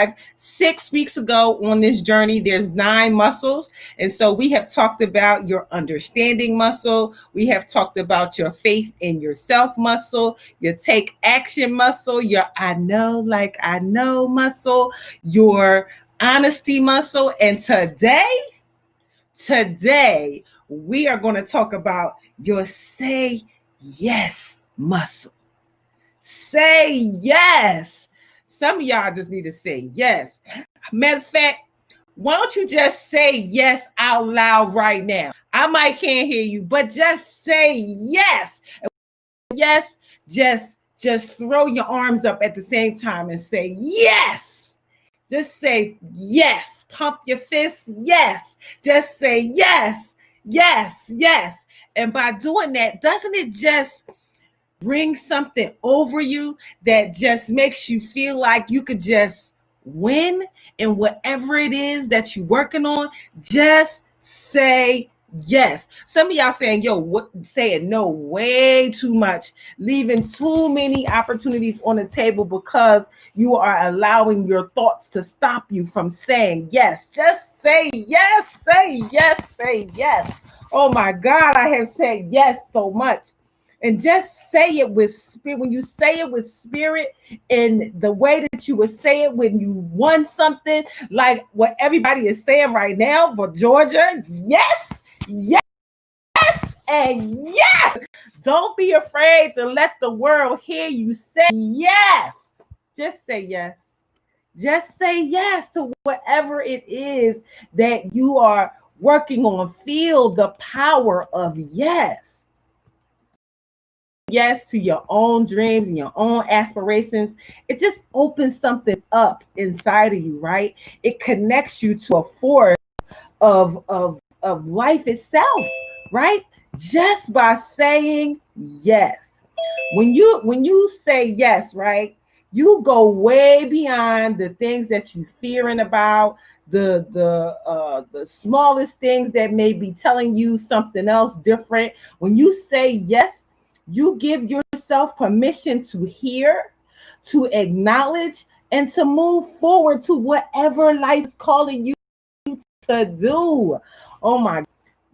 5, 6 weeks ago on this journey. There's 9 muscles. And so we have talked about your understanding muscle. We have talked about your faith in yourself muscle, your take action muscle, your I know like I know muscle, your honesty muscle. And today we are going to talk about your say yes muscle. Say yes. Some of y'all just need to say yes. Matter of fact, why don't you just say yes out loud right now? I might can't hear you, but just say yes. Yes, just throw your arms up at the same time and say yes. Just say yes. Pump your fists. Yes. Just say yes. Yes. Yes. And by doing that, doesn't it just bring something over you that just makes you feel like you could just win in whatever it is that you're working on? Just say yes. Some of y'all saying, saying no way too much, leaving too many opportunities on the table because you are allowing your thoughts to stop you from saying yes. Just say yes, say yes, say yes. Oh my God, I have said yes so much. And just say it with spirit. When you say it with spirit in the way that you would say it when you won something, like what everybody is saying right now for Georgia, yes, yes, and yes. Don't be afraid to let the world hear you say yes. Just say yes. Just say yes to whatever it is that you are working on. Feel the power of yes. Yes to your own dreams and your own aspirations. It just opens something up inside of you, right? It connects you to a force of life itself, right? Just by saying yes. When you say yes, right, you go way beyond the things that you're fearing about, the smallest things that may be telling you something else different. When you say yes, you give yourself permission to hear, to acknowledge, and to move forward to whatever life is calling you to do. Oh my,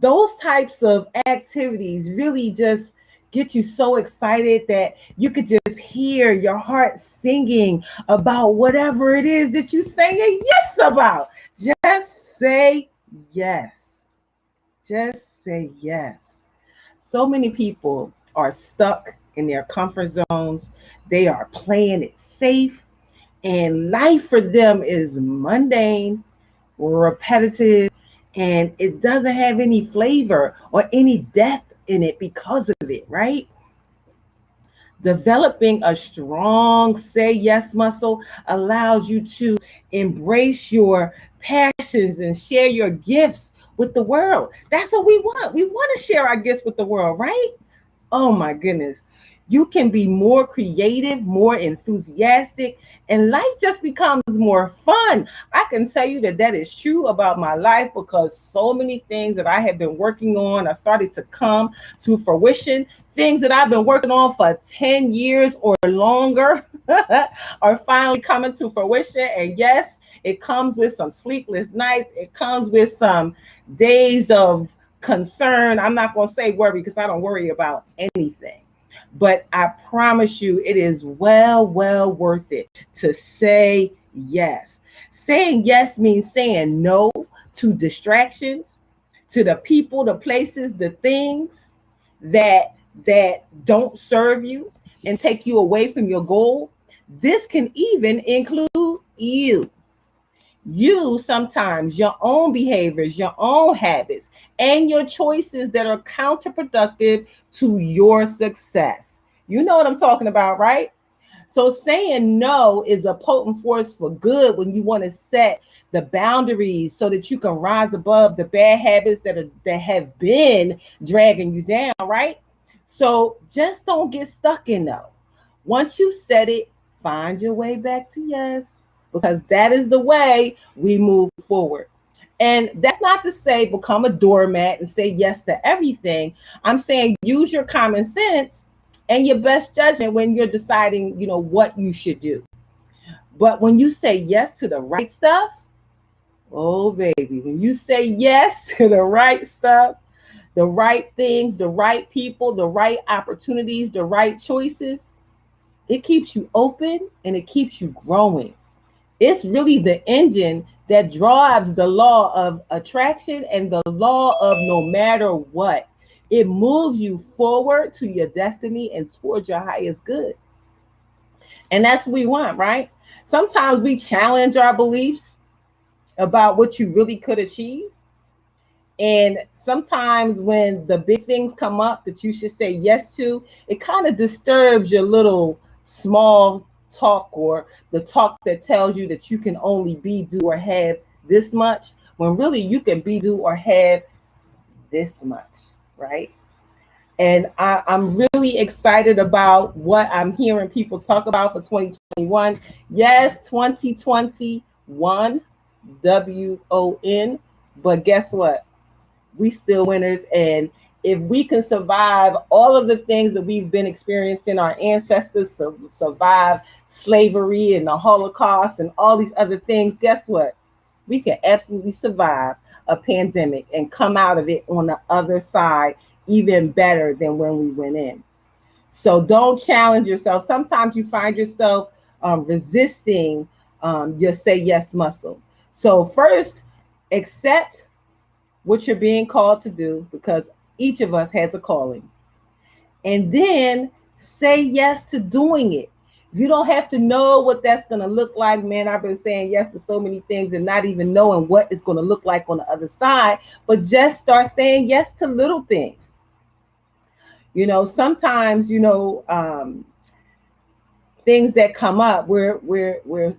those types of activities really just get you so excited that you could just hear your heart singing about whatever it is that you're saying yes about. Just say yes. Just say yes. So many people are stuck in their comfort zones. They are playing it safe, and life for them is mundane, repetitive, and it doesn't have any flavor or any depth in it because of it, right? Developing a strong say yes muscle allows you to embrace your passions and share your gifts with the world. That's what we want. We want to share our gifts with the world, right? Oh my goodness. You can be more creative, more enthusiastic, and life just becomes more fun. I can tell you that is true about my life because so many things that I have been working on are starting to come to fruition. Things that I've been working on for 10 years or longer are finally coming to fruition. And yes, it comes with some sleepless nights. It comes with some days of concern. I'm not going to say worry because I don't worry about anything. But I promise you, it is well worth it to say yes. Saying yes means saying no to distractions, to the people, the places, the things that don't serve you and take you away from your goal. This can even include you. You sometimes, your own behaviors, your own habits, and your choices that are counterproductive to your success. You know what I'm talking about, right? So saying no is a potent force for good when you want to set the boundaries so that you can rise above the bad habits that have been dragging you down, right? So just don't get stuck in no. Once you set it, find your way back to yes, because that is the way we move forward. And that's not to say become a doormat and say yes to everything. I'm saying use your common sense and your best judgment when you're deciding, what you should do. But when you say yes to the right stuff, oh baby, when you say yes to the right stuff, the right things, the right people, the right opportunities, the right choices, it keeps you open and it keeps you growing. It's really the engine that drives the law of attraction and the law of no matter what. It moves you forward to your destiny and towards your highest good. And that's what we want, right? Sometimes we challenge our beliefs about what you really could achieve. And sometimes when the big things come up that you should say yes to, it kind of disturbs your little small talk, or the talk that tells you that you can only be, do, or have this much, when really you can be, do, or have this much, right? And I'm really excited about what I'm hearing people talk about for 2021. Yes, 2021, WON. But guess what? We still winners. And if we can survive all of the things that we've been experiencing, our ancestors survived slavery and the Holocaust and all these other things, guess what? We can absolutely survive a pandemic and come out of it on the other side even better than when we went in. So don't challenge yourself. Sometimes you find yourself resisting your say yes muscle. So first, accept what you're being called to do, because each of us has a calling. And then say yes to doing it. You don't have to know what that's going to look like. Man, I've been saying yes to so many things and not even knowing what it's going to look like on the other side. But just start saying yes to little things. You know, sometimes, things that come up where we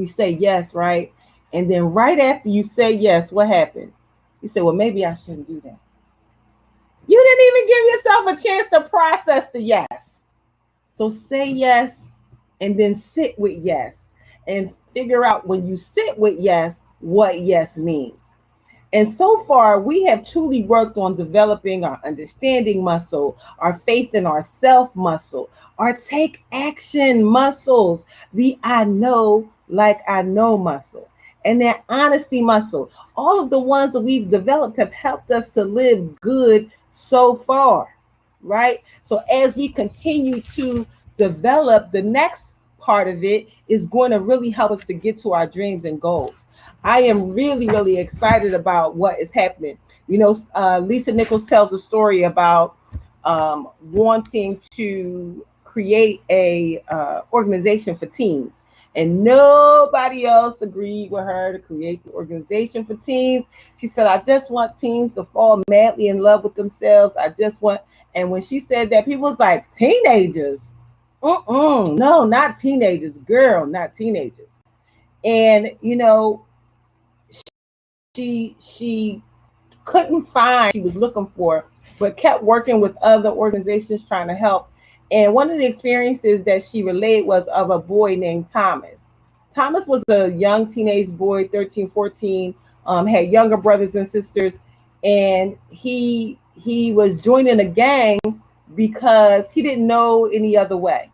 say yes, right? And then right after you say yes, what happens? You say, well, maybe I shouldn't do that. You didn't even give yourself a chance to process the yes. So say yes and then sit with yes and figure out, when you sit with yes, what yes means. And so far, we have truly worked on developing our understanding muscle, our faith in ourself muscle, our take action muscles, the I know like I know muscle, and that honesty muscle. All of the ones that we've developed have helped us to live good so far, right? So as we continue to develop, the next part of it is going to really help us to get to our dreams and goals. I am really, really excited about what is happening. Lisa Nichols tells a story about wanting to create a organization for teens, and nobody else agreed with her to create the organization for teens. She said, I just want teens to fall madly in love with themselves. And when she said that, people was like, teenagers? No, not teenagers, girl, not teenagers. And, she couldn't find what she was looking for, but kept working with other organizations trying to help. And one of the experiences that she relayed was of a boy named Thomas. Thomas was a young teenage boy, 13, 14, had younger brothers and sisters, and he was joining a gang because he didn't know any other way.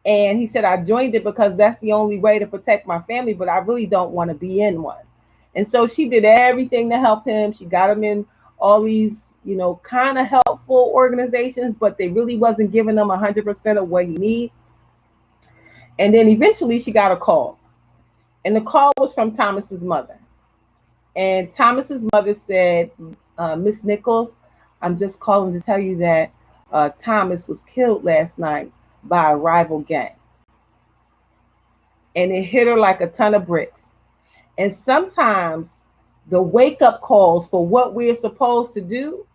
And he said, I joined it because that's the only way to protect my family, but I really don't want to be in one. And so she did everything to help him. She got him in all these, kind of helpful organizations, but they really wasn't giving him 100% of what he need. And then eventually she got a call. And the call was from Thomas's mother. And Thomas's mother said, Miss Nichols, I'm just calling to tell you that Thomas was killed last night by a rival gang. And it hit her like a ton of bricks. And sometimes the wake-up calls for what we're supposed to do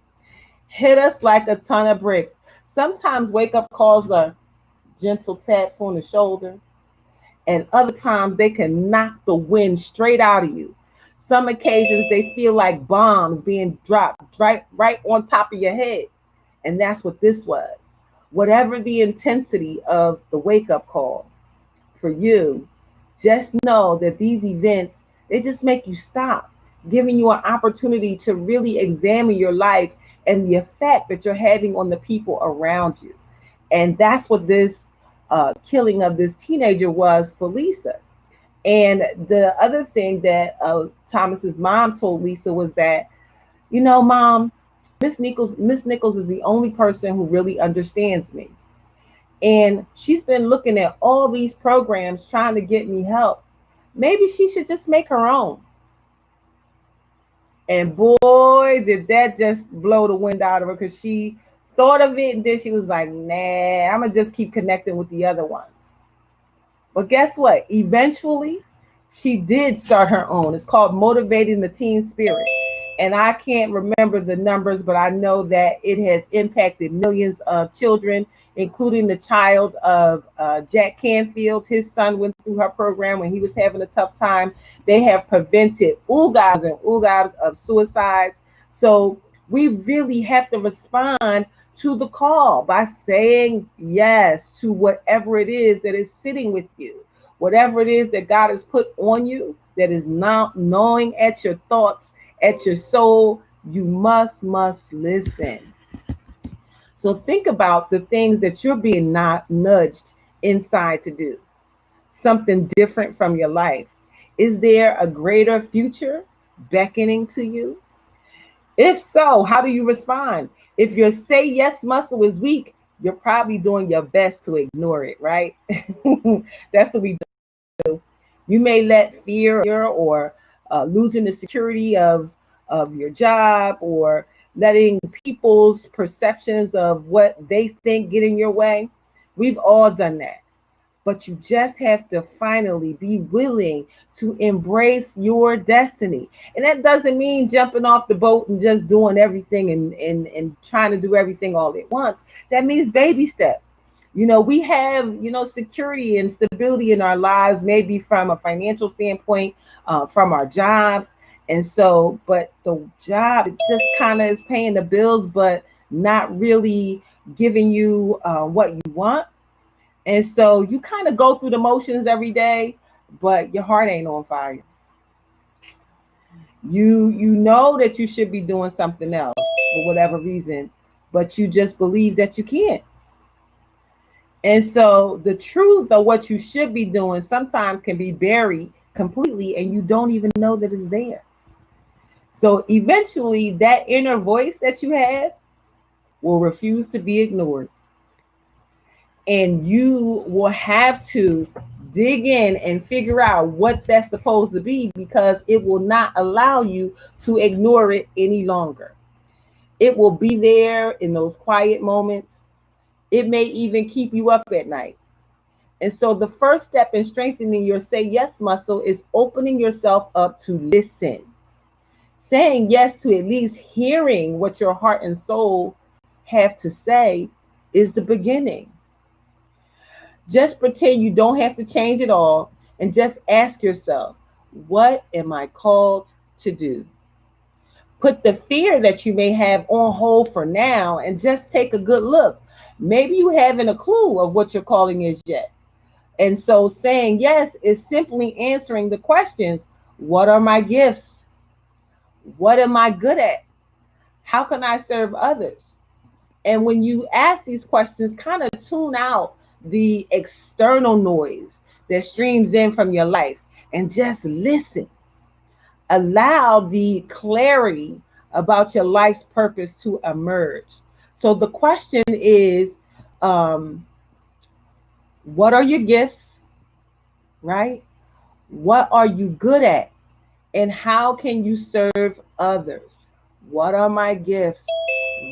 hit us like a ton of bricks. Sometimes wake-up calls are gentle taps on the shoulder, and other times they can knock the wind straight out of you. Some occasions they feel like bombs being dropped right on top of your head. And that's what this was. Whatever the intensity of the wake-up call for you, just know that these events, they just make you stop, giving you an opportunity to really examine your life and the effect that you're having on the people around you. And that's what this killing of this teenager was for Lisa. And the other thing that Thomas's mom told Lisa was that, Mom, Miss Nichols is the only person who really understands me. And she's been looking at all these programs trying to get me help. Maybe she should just make her own. And boy, did that just blow the wind out of her, because she thought of it and then she was like, nah, I'm going to just keep connecting with the other ones. But guess what? Eventually, she did start her own. It's called Motivating the Teen Spirit. And I can't remember the numbers, but I know that it has impacted millions of children, including the child of Jack Canfield. His son went through her program when he was having a tough time. They have prevented oogabs and oogabs of suicides. So we really have to respond to the call by saying yes to whatever it is that is sitting with you, whatever it is that God has put on you, that is not gnawing at your thoughts, at your soul. You must listen. So think about the things that you're being not nudged inside to do, something different from your life. Is there a greater future beckoning to you? If so, how do you respond? If your say yes muscle is weak, you're probably doing your best to ignore it, right? That's what we do. You may let fear or losing the security of your job, or letting people's perceptions of what they think get in your way. We've all done that. But you just have to finally be willing to embrace your destiny. And that doesn't mean jumping off the boat and just doing everything and trying to do everything all at once. That means baby steps. We have, security and stability in our lives, maybe from a financial standpoint, from our jobs. And so, but the job, it just kind of is paying the bills, but not really giving you what you want. And so you kind of go through the motions every day, but your heart ain't on fire. You know that you should be doing something else for whatever reason, but you just believe that you can't. And so the truth of what you should be doing sometimes can be buried completely, and you don't even know that it's there. So eventually that inner voice that you have will refuse to be ignored. And you will have to dig in and figure out what that's supposed to be, because it will not allow you to ignore it any longer. It will be there in those quiet moments. It may even keep you up at night. And so the first step in strengthening your say yes muscle is opening yourself up to listen. Saying yes to at least hearing what your heart and soul have to say is the beginning. Just pretend you don't have to change it all, and just ask yourself, what am I called to do? Put the fear that you may have on hold for now and just take a good look. Maybe you haven't a clue of what your calling is yet. And so saying yes is simply answering the questions. What are my gifts? What am I good at? How can I serve others? And when you ask these questions, kind of tune out the external noise that streams in from your life and just listen. Allow the clarity about your life's purpose to emerge. So the question is, what are your gifts, right? What are you good at? And how can you serve others? What are my gifts?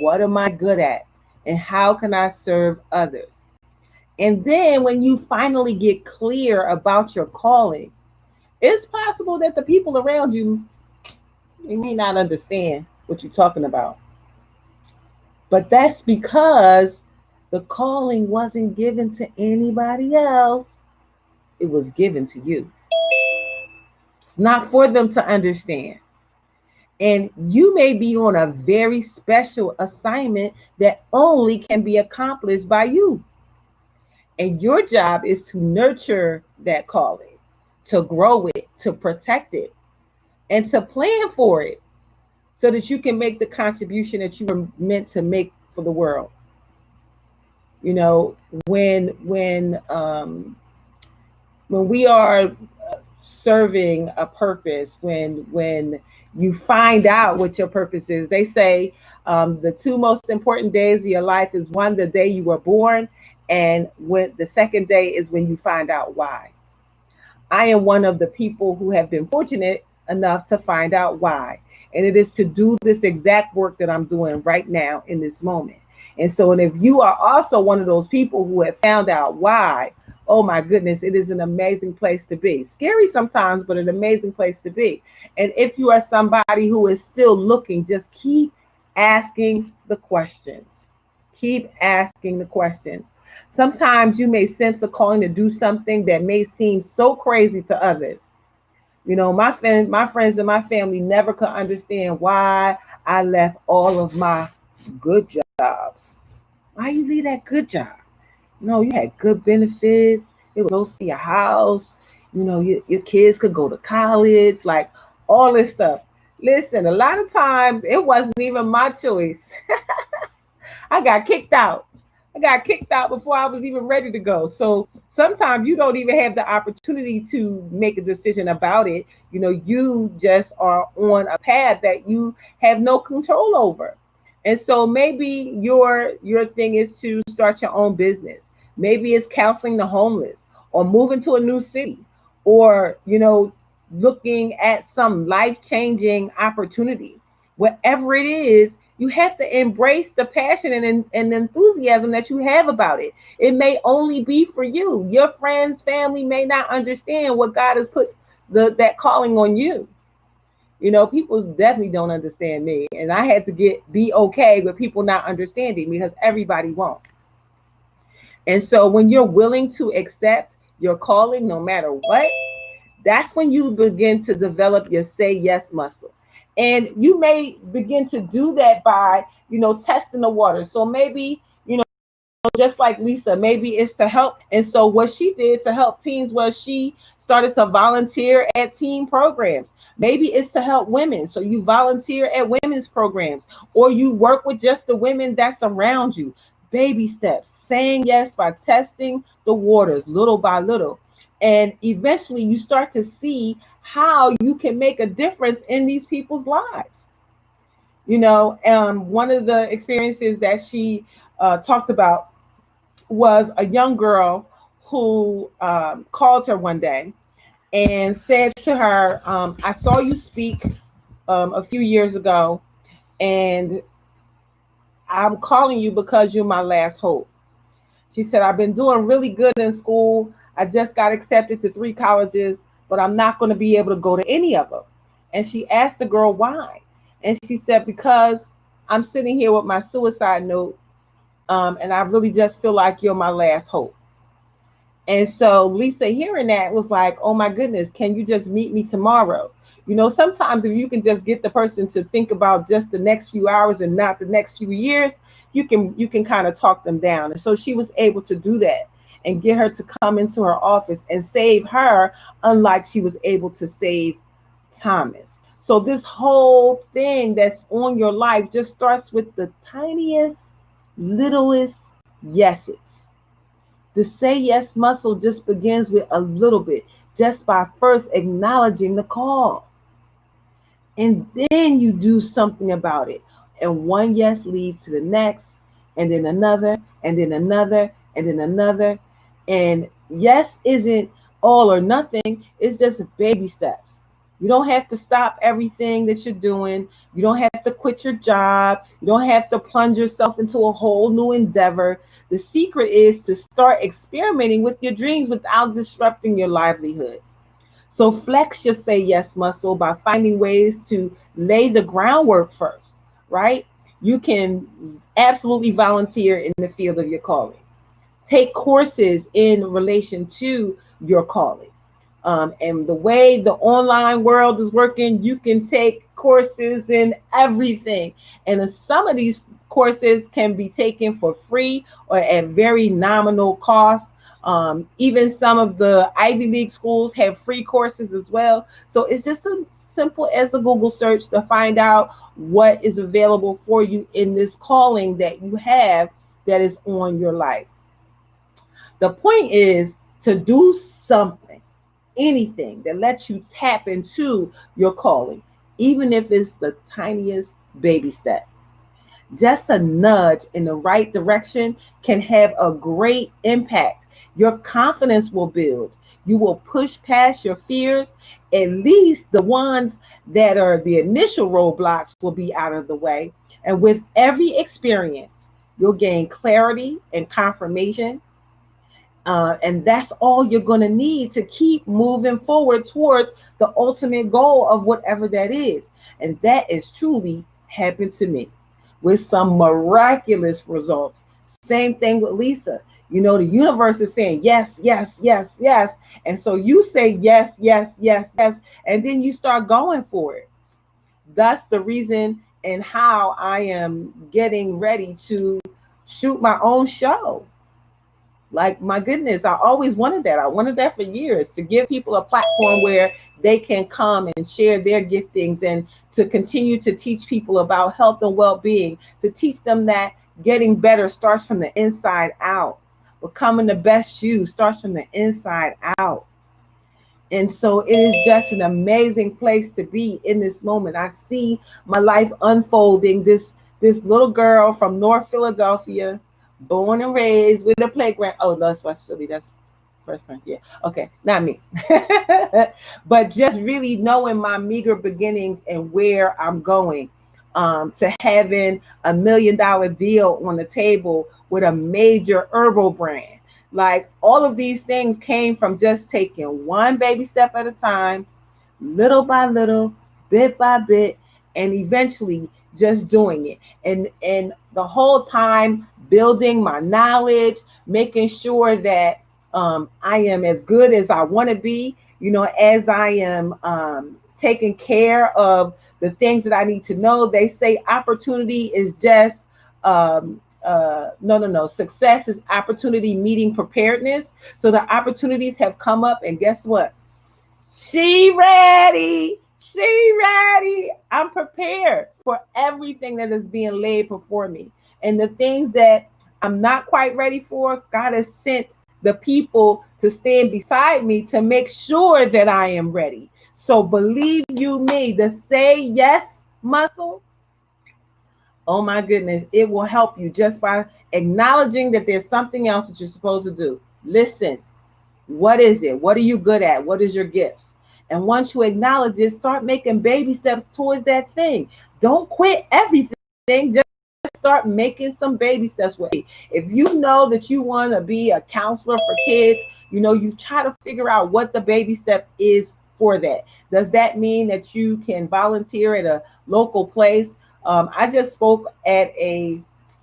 What am I good at? And how can I serve others? And then when you finally get clear about your calling, it's possible that the people around you, they may not understand what you're talking about. But that's because the calling wasn't given to anybody else. It was given to you. It's not for them to understand. And you may be on a very special assignment that only can be accomplished by you. And your job is to nurture that calling, to grow it, to protect it, and to plan for it so that you can make the contribution that you were meant to make for the world. You know, when we are serving a purpose, when you find out what your purpose is, they say the two most important days of your life is one, the day you were born, and when the second day is when you find out why. I am one of the people who have been fortunate enough to find out why. And it is to do this exact work that I'm doing right now in this moment. And so, and if you are also one of those people who have found out why, oh my goodness, it is an amazing place to be. Scary sometimes, but an amazing place to be. And if you are somebody who is still looking, just keep asking the questions. Keep asking the questions. Sometimes you may sense a calling to do something that may seem so crazy to others. You know, my friends and my family never could understand why I left all of my good jobs. Why you leave that good job? You know, you had good benefits. It was close to your house. You know, your kids could go to college, like all this stuff. Listen, a lot of times it wasn't even my choice. I got kicked out. I got kicked out before I was even ready to go. So sometimes you don't even have the opportunity to make a decision about it. You know, you just are on a path that you have no control over. And so maybe your thing is to start your own business. Maybe it's counseling the homeless or moving to a new city or, you know, looking at some life-changing opportunity. Whatever it is, you have to embrace the passion and enthusiasm that you have about it. It may only be for you. Your friends, family may not understand what God has put that calling on you. You know, people definitely don't understand me, and I had to be okay with people not understanding because everybody won't. And so when you're willing to accept your calling, no matter what, that's when you begin to develop your say yes muscle. And you may begin to do that by, you know, testing the water. So maybe, you know, just like Lisa, maybe it's to help. And so what she did to help teens was she started to volunteer at teen programs. Maybe it's to help women. So you volunteer at women's programs or you work with just the women that's around you. Baby steps, saying yes by testing the waters little by little. And eventually you start to see how you can make a difference in these people's lives. You know, one of the experiences that she talked about was a young girl who called her one day and said to her, I saw you speak a few years ago, and I'm calling you because you're my last hope. She said, I've been doing really good in school. I just got accepted to 3 colleges, but I'm not going to be able to go to any of them. And she asked the girl why. And she said, because I'm sitting here with my suicide note, and I really just feel like you're my last hope. And so Lisa, hearing that, was like, oh my goodness, can you just meet me tomorrow? You know, sometimes if you can just get the person to think about just the next few hours and not the next few years, you can kind of talk them down. And so she was able to do that and get her to come into her office and save her, unlike she was able to save Thomas. So this whole thing that's on your life just starts with the tiniest, littlest yeses. The say yes muscle just begins with a little bit, just by first acknowledging the call. And then you do something about it. And one yes leads to the next, and then another, and then another, and then another. And yes isn't all or nothing, it's just baby steps. You don't have to stop everything that you're doing. You don't have to quit your job. You don't have to plunge yourself into a whole new endeavor. The secret is to start experimenting with your dreams without disrupting your livelihood. So flex your say yes muscle by finding ways to lay the groundwork first, right? You can absolutely volunteer in the field of your calling. Take courses in relation to your calling. And the way the online world is working, you can take courses in everything. And some of these courses can be taken for free or at very nominal cost. Even some of the Ivy League schools have free courses as well. So it's just as simple as a Google search to find out what is available for you in this calling that you have that is on your life. The point is to do something, anything that lets you tap into your calling, even if it's the tiniest baby step. Just a nudge in the right direction can have a great impact. Your confidence will build. You will push past your fears. At least the ones that are the initial roadblocks will be out of the way. And with every experience, you'll gain clarity and confirmation. And that's all you're going to need to keep moving forward towards the ultimate goal of whatever that is. And that is truly happened to me with some miraculous results. Same thing with Lisa. You know, the universe is saying yes, yes, yes, yes. And so you say yes, yes, yes, yes. And then you start going for it. That's the reason and how I am getting ready to shoot my own show. Like, my goodness, I always wanted that. I wanted that for years, to give people a platform where they can come and share their giftings, and to continue to teach people about health and well-being, to teach them that getting better starts from the inside out. Becoming the best you starts from the inside out. And so it is just an amazing place to be in this moment. I see my life unfolding. This little girl from North Philadelphia, born and raised with a playground. Oh, that's West Philly. That's first friend. Yeah. Okay. Not me. But just really knowing my meager beginnings and where I'm going, to having $1 million deal on the table with a major herbal brand. Like, all of these things came from just taking one baby step at a time, little by little, bit by bit, and eventually just doing it. And the whole time building my knowledge, making sure that I am as good as I want to be, as I am taking care of the things that I need to know. They say opportunity is just no. Success is opportunity meeting preparedness. So the opportunities have come up, and guess what? She ready. She ready. I'm prepared for everything that is being laid before me. And the things that I'm not quite ready for, God has sent the people to stand beside me to make sure that I am ready. So believe you me, the say yes muscle, oh my goodness, it will help you just by acknowledging that there's something else that you're supposed to do. Listen, what is it? What are you good at? What is your gifts? And once you acknowledge it, start making baby steps towards that thing. Don't quit everything. Just start making some baby steps with it. If you know that you want to be a counselor for kids, you try to figure out what the baby step is for that. Does that mean that you can volunteer at a local place? I just spoke at a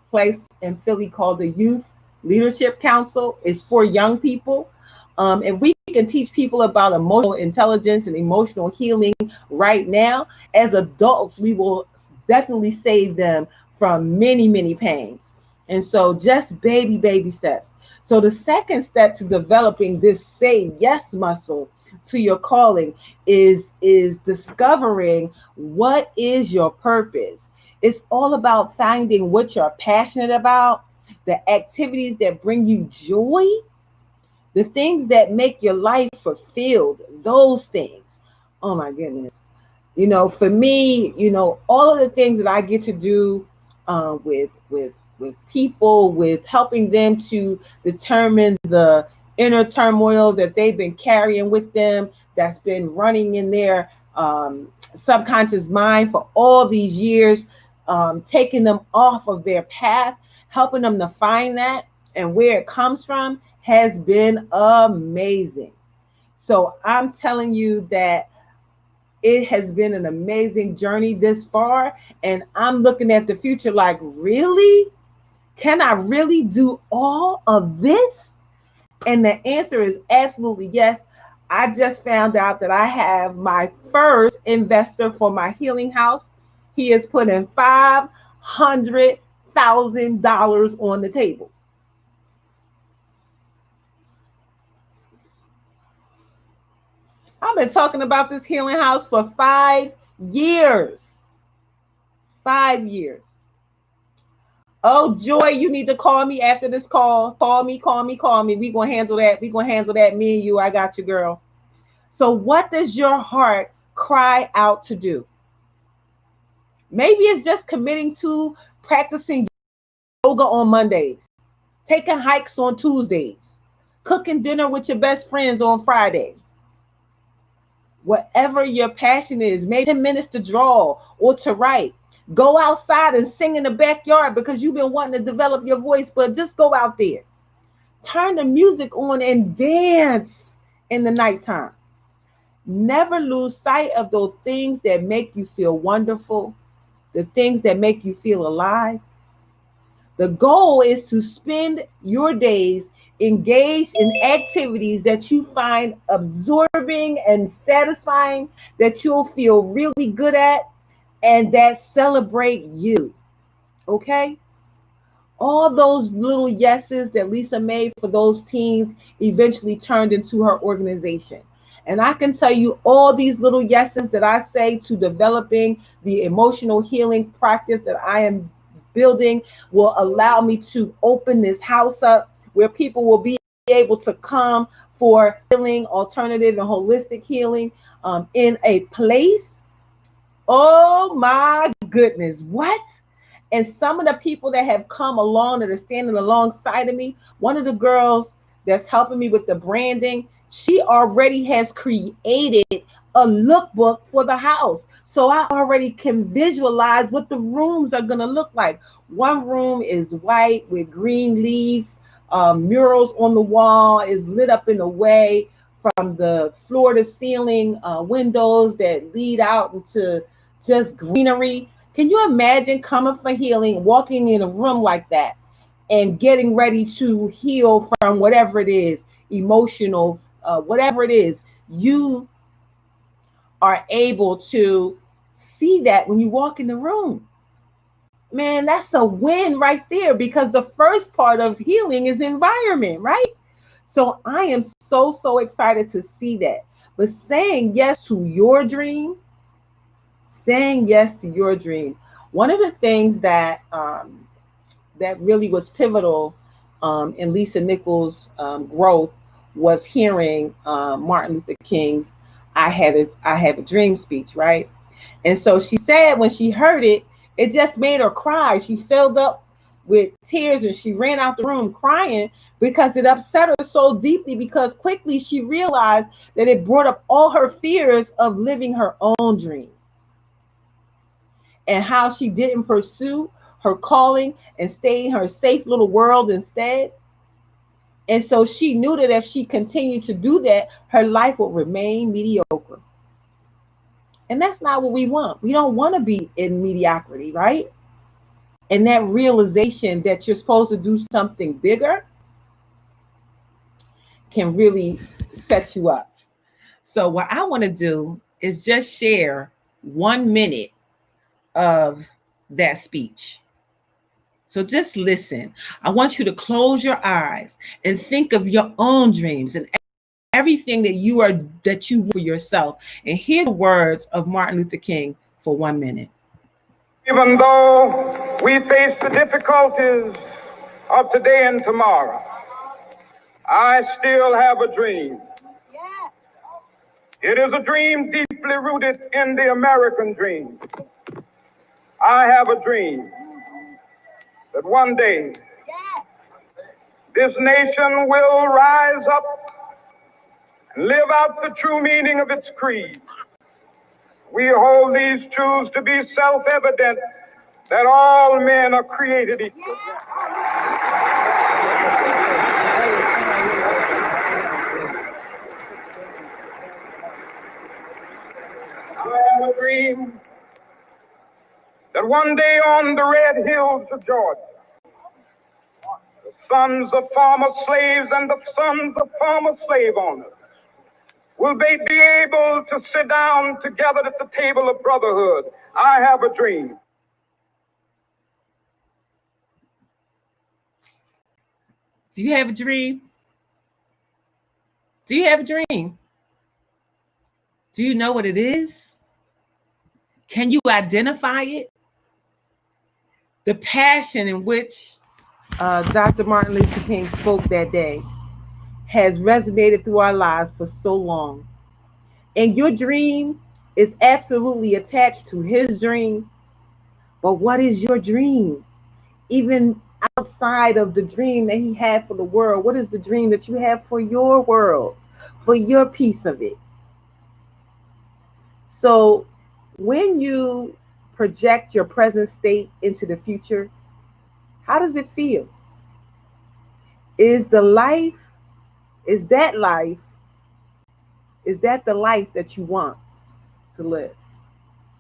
place in Philly called the Youth Leadership Council. It's for young people. If we can teach people about emotional intelligence and emotional healing right now, as adults, we will definitely save them from many, many pains. And so just baby steps. So the second step to developing this say yes muscle to your calling is discovering what is your purpose. It's all about finding what you're passionate about, the activities that bring you joy, the things that make your life fulfilled, those things. Oh my goodness. For me, all of the things that I get to do with people, with helping them to determine the inner turmoil that they've been carrying with them, that's been running in their subconscious mind for all these years, taking them off of their path, helping them to find that and where it comes from, has been amazing. So I'm telling you that it has been an amazing journey this far. And I'm looking at the future like, really? Can I really do all of this? And the answer is absolutely yes. I just found out that I have my first investor for my healing house. He is putting $500,000 on the table. I've been talking about this healing house for 5 years. 5 years. Oh, Joy, you need to call me after this call. Call me, call me, call me. We gonna handle that. We gonna handle that. Me and you, I got you, girl. So what does your heart cry out to do? Maybe it's just committing to practicing yoga on Mondays, taking hikes on Tuesdays, cooking dinner with your best friends on Friday. Whatever your passion is, maybe 10 minutes to draw or to write. Go outside and sing in the backyard because you've been wanting to develop your voice, but just go out there. Turn the music on and dance in the nighttime. Never lose sight of those things that make you feel wonderful, the things that make you feel alive. The goal is to spend your days engaged in activities that you find absorbing and satisfying, that you'll feel really good at, and that celebrate you. Okay? All those little yeses that Lisa made for those teens eventually turned into her organization. And I can tell you all these little yeses that I say to developing the emotional healing practice that I am building will allow me to open this house up where people will be able to come for healing, alternative and holistic healing in a place. Oh my goodness. What? And some of the people that have come along that are standing alongside of me, one of the girls that's helping me with the branding, she already has created a lookbook for the house. So I already can visualize what the rooms are going to look like. One room is white with green leaf, murals on the wall, is lit up in a way from the floor to ceiling, windows that lead out into just greenery. Can you imagine coming for healing, walking in a room like that, and getting ready to heal from whatever it is, emotional, whatever it is? You are able to see that when you walk in the room. Man, that's a win right there because the first part of healing is environment, right? So I am so, so excited to see that. But saying yes to your dream, saying yes to your dream. One of the things that that really was pivotal in Lisa Nichols' growth was hearing Martin Luther King's I have a dream" speech, right? And so she said when she heard it, it just made her cry. She filled up with tears and she ran out the room crying because it upset her so deeply, because quickly she realized that it brought up all her fears of living her own dream and how she didn't pursue her calling and stay in her safe little world instead. And so she knew that if she continued to do that, her life would remain mediocre. And that's not what we want. We don't want to be in mediocrity, right? And that realization that you're supposed to do something bigger can really set you up. So, what I want to do is just share 1 minute of that speech. So just listen. I want you to close your eyes and think of your own dreams and everything that you for yourself, and hear the words of Martin Luther King for 1 minute. Even though we face the difficulties of today and tomorrow, I still have a dream. It is a dream deeply rooted in the American dream. I have a dream that one day this nation will rise up and live out the true meaning of its creed. We hold these truths to be self-evident, that all men are created equal. I have a dream that one day on the red hills of Georgia, the sons of former slaves and the sons of former slave owners will they be able to sit down together at the table of brotherhood. I have a dream. Do you have a dream? Do you have a dream? Do you know what it is? Can you identify it? The passion in which Dr. Martin Luther King spoke that day has resonated through our lives for so long. And your dream is absolutely attached to his dream. But what is your dream? Even outside of the dream that he had for the world, what is the dream that you have for your world, for your piece of it? So when you project your present state into the future, how does it feel? Is the life, is that life, is that the life that you want to live?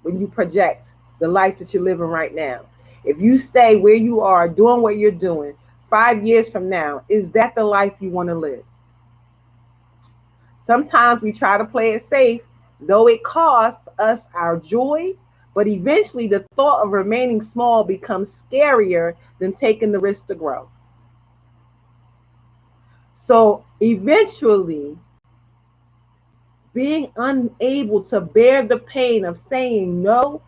When you project the life that you're living right now, if you stay where you are doing what you're doing 5 years from now, is that the life you want to live? Sometimes we try to play it safe, though it costs us our joy, but eventually the thought of remaining small becomes scarier than taking the risk to grow. So eventually, being unable to bear the pain of saying no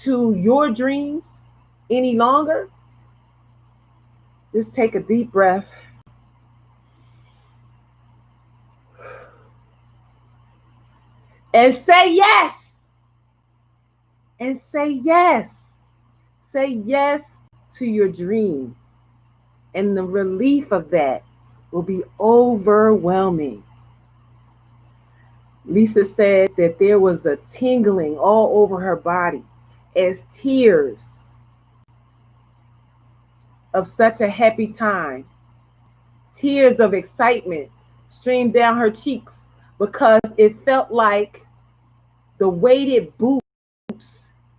to your dreams any longer, just take a deep breath. And say yes. And say yes. Say yes to your dream. And the relief of that will be overwhelming. Lisa said that there was a tingling all over her body as tears of such a happy time, tears of excitement streamed down her cheeks because it felt like the weighted boots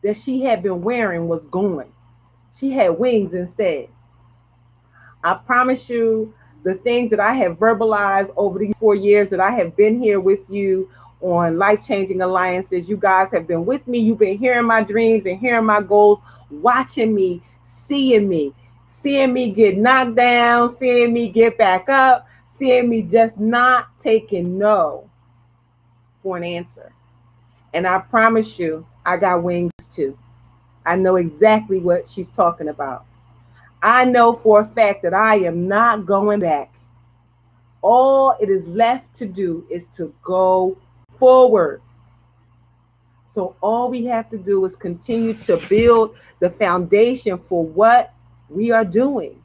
that she had been wearing was gone. She had wings instead. I promise you, the things that I have verbalized over these 4 years that I have been here with you on Life Changing Alliances, you guys have been with me. You've been hearing my dreams and hearing my goals, watching me, seeing me get knocked down, seeing me get back up, seeing me just not taking no for an answer. And I promise you, I got wings too. I know exactly what she's talking about. I know for a fact that I am not going back. All it is left to do is to go forward. So all we have to do is continue to build the foundation for what we are doing.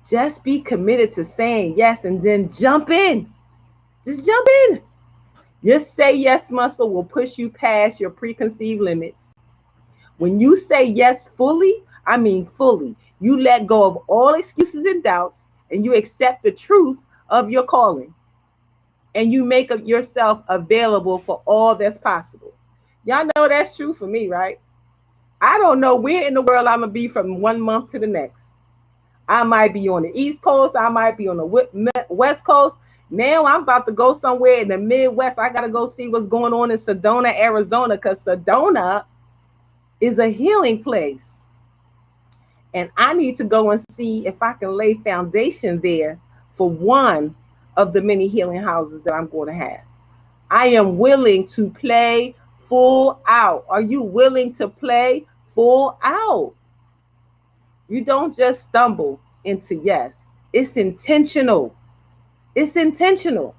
Just be committed to saying yes and then jump in. Just jump in. Your say yes muscle will push you past your preconceived limits. When you say yes fully, I mean fully, you let go of all excuses and doubts and you accept the truth of your calling. And you make yourself available for all that's possible. Y'all know that's true for me, right? I don't know where in the world I'm going to be from 1 month to the next. I might be on the East Coast. I might be on the West Coast. Now I'm about to go somewhere in the Midwest. I got to go see what's going on in Sedona, Arizona, because Sedona is a healing place. And I need to go and see if I can lay foundation there for one of the many healing houses that I'm going to have. I am willing to play full out. Are you willing to play full out? You don't just stumble into yes. It's intentional. It's intentional.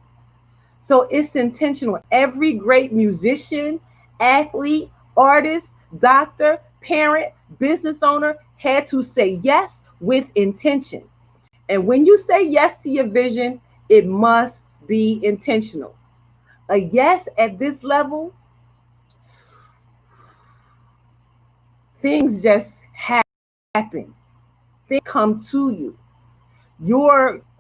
So it's intentional. Every great musician, athlete, artist, doctor, parent, business owner had to say yes with intention. And when you say yes to your vision, it must be intentional. A yes at this level, things just happen. They come to you.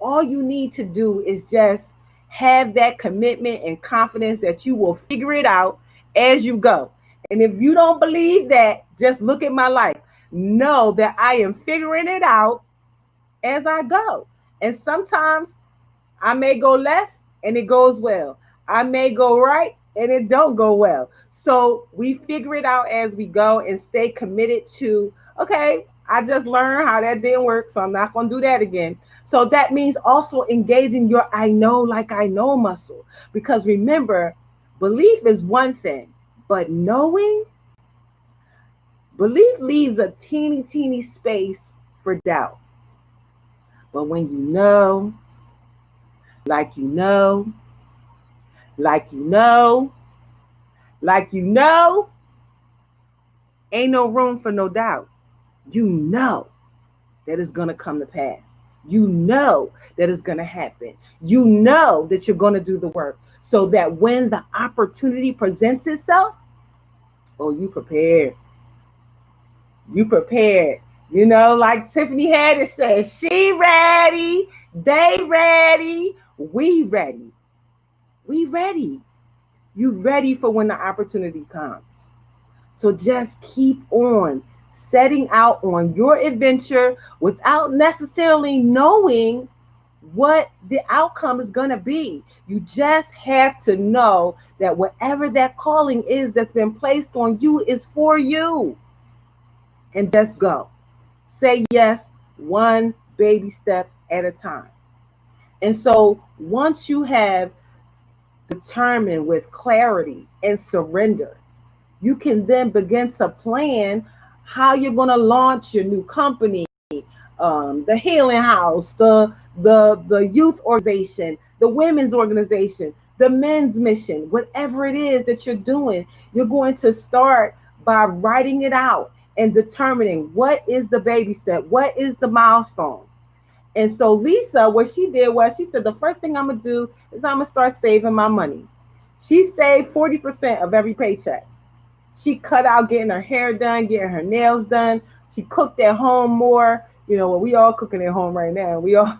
All you need to do is just have that commitment and confidence that you will figure it out as you go. And if you don't believe that, just look at my life. Know that I am figuring it out as I go. And sometimes I may go left and it goes well. I may go right and it don't go well. So we figure it out as we go and stay committed to, okay, I just learned how that didn't work, so I'm not going to do that again. So that means also engaging your I know like I know muscle. Because remember, belief is one thing, but knowing, Belief leaves a teeny space for doubt. But when you know, like you know, like you know, like you know, ain't no room for no doubt. You know that it's going to come to pass. You know that it's going to happen. You know that you're going to do the work so that when the opportunity presents itself, oh, you prepared. You prepared. You know, like Tiffany Haddish says, she ready, they ready, we ready. We ready. You ready for when the opportunity comes. So just keep on setting out on your adventure without necessarily knowing what the outcome is going to be. You just have to know that whatever that calling is that's been placed on you is for you. And just go. Say yes, one baby step at a time. And so once you have determined with clarity and surrender, you can then begin to plan how you're going to launch your new company, the healing house, the youth organization, the women's organization, the men's mission, whatever it is that you're doing. You're going to start by writing it out and determining what is the baby step, what is the milestone. And so Lisa, what she did was she said, the first thing I'm gonna do is I'm gonna start saving my money. She saved 40% of every paycheck. She cut out getting her hair done, getting her nails done. She cooked at home more. You know, well, we all cooking at home right now. We all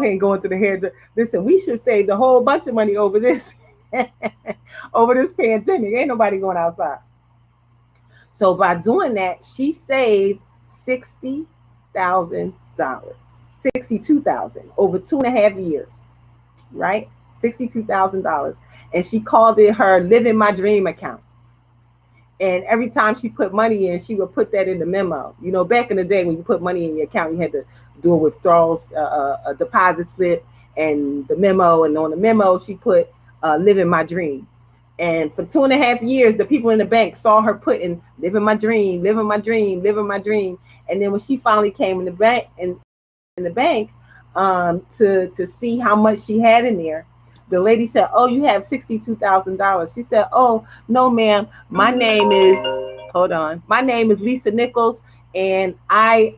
ain't going to the hair. Listen, we should save a whole bunch of money over this, over this pandemic. Ain't nobody going outside. So by doing that, she saved $60,000, 62,000 over 2.5 years, right? $62,000, and she called it her living my dream account. And every time she put money in, she would put that in the memo. You know, back in the day when you put money in your account, you had to do a withdrawals, a deposit slip, and the memo. And on the memo, she put living my dream. And for 2.5 years, the people in the bank saw her putting living my dream, living my dream, living my dream. And then when she finally came in the bank, to see how much she had in there, the lady said, "Oh, you have $62,000." She said, "Oh, no, ma'am. My name is hold on. My name is Lisa Nichols, and I've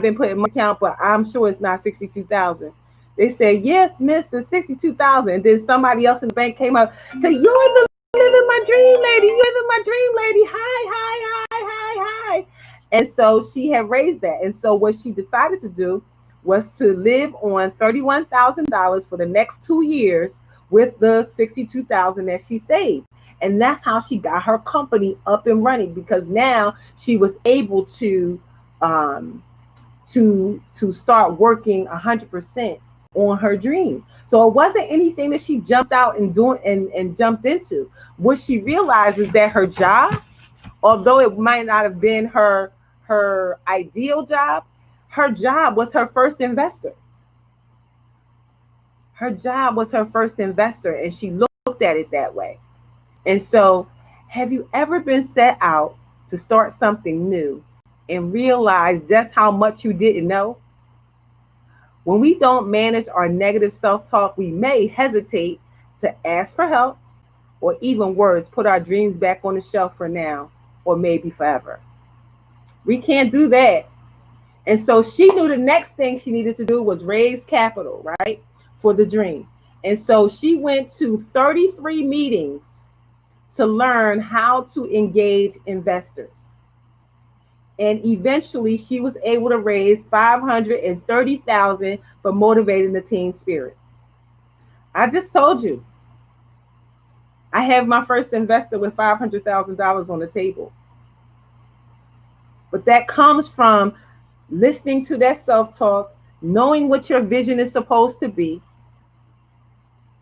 been putting my account, but I'm sure it's not 62,000." They said, "Yes, miss, it's 62,000." And then somebody else in the bank came up, said, "You're the living my dream lady. You're living my dream lady. Hi, hi, hi, hi, hi." And so she had raised that. And so what she decided to do was to live on $31,000 for the next 2 years with the 62,000 that she saved. And that's how she got her company up and running, because now she was able um, to start working 100% on her dream. So it wasn't anything that she jumped out and doing and jumped into. What she realized is that her job, although it might not have been her ideal job, her job was her first investor. Her job was her first investor, and she looked at it that way. And so, have you ever been set out to start something new and realize just how much you didn't know? When we don't manage our negative self talk, we may hesitate to ask for help, or even worse, put our dreams back on the shelf for now or maybe forever. We can't do that. And so she knew the next thing she needed to do was raise capital, right, for the dream. And so she went to 33 meetings to learn how to engage investors. And eventually she was able to raise 530,000 for motivating the teen spirit. I just told you, I have my first investor with $500,000 on the table. But that comes from listening to that self-talk, knowing what your vision is supposed to be,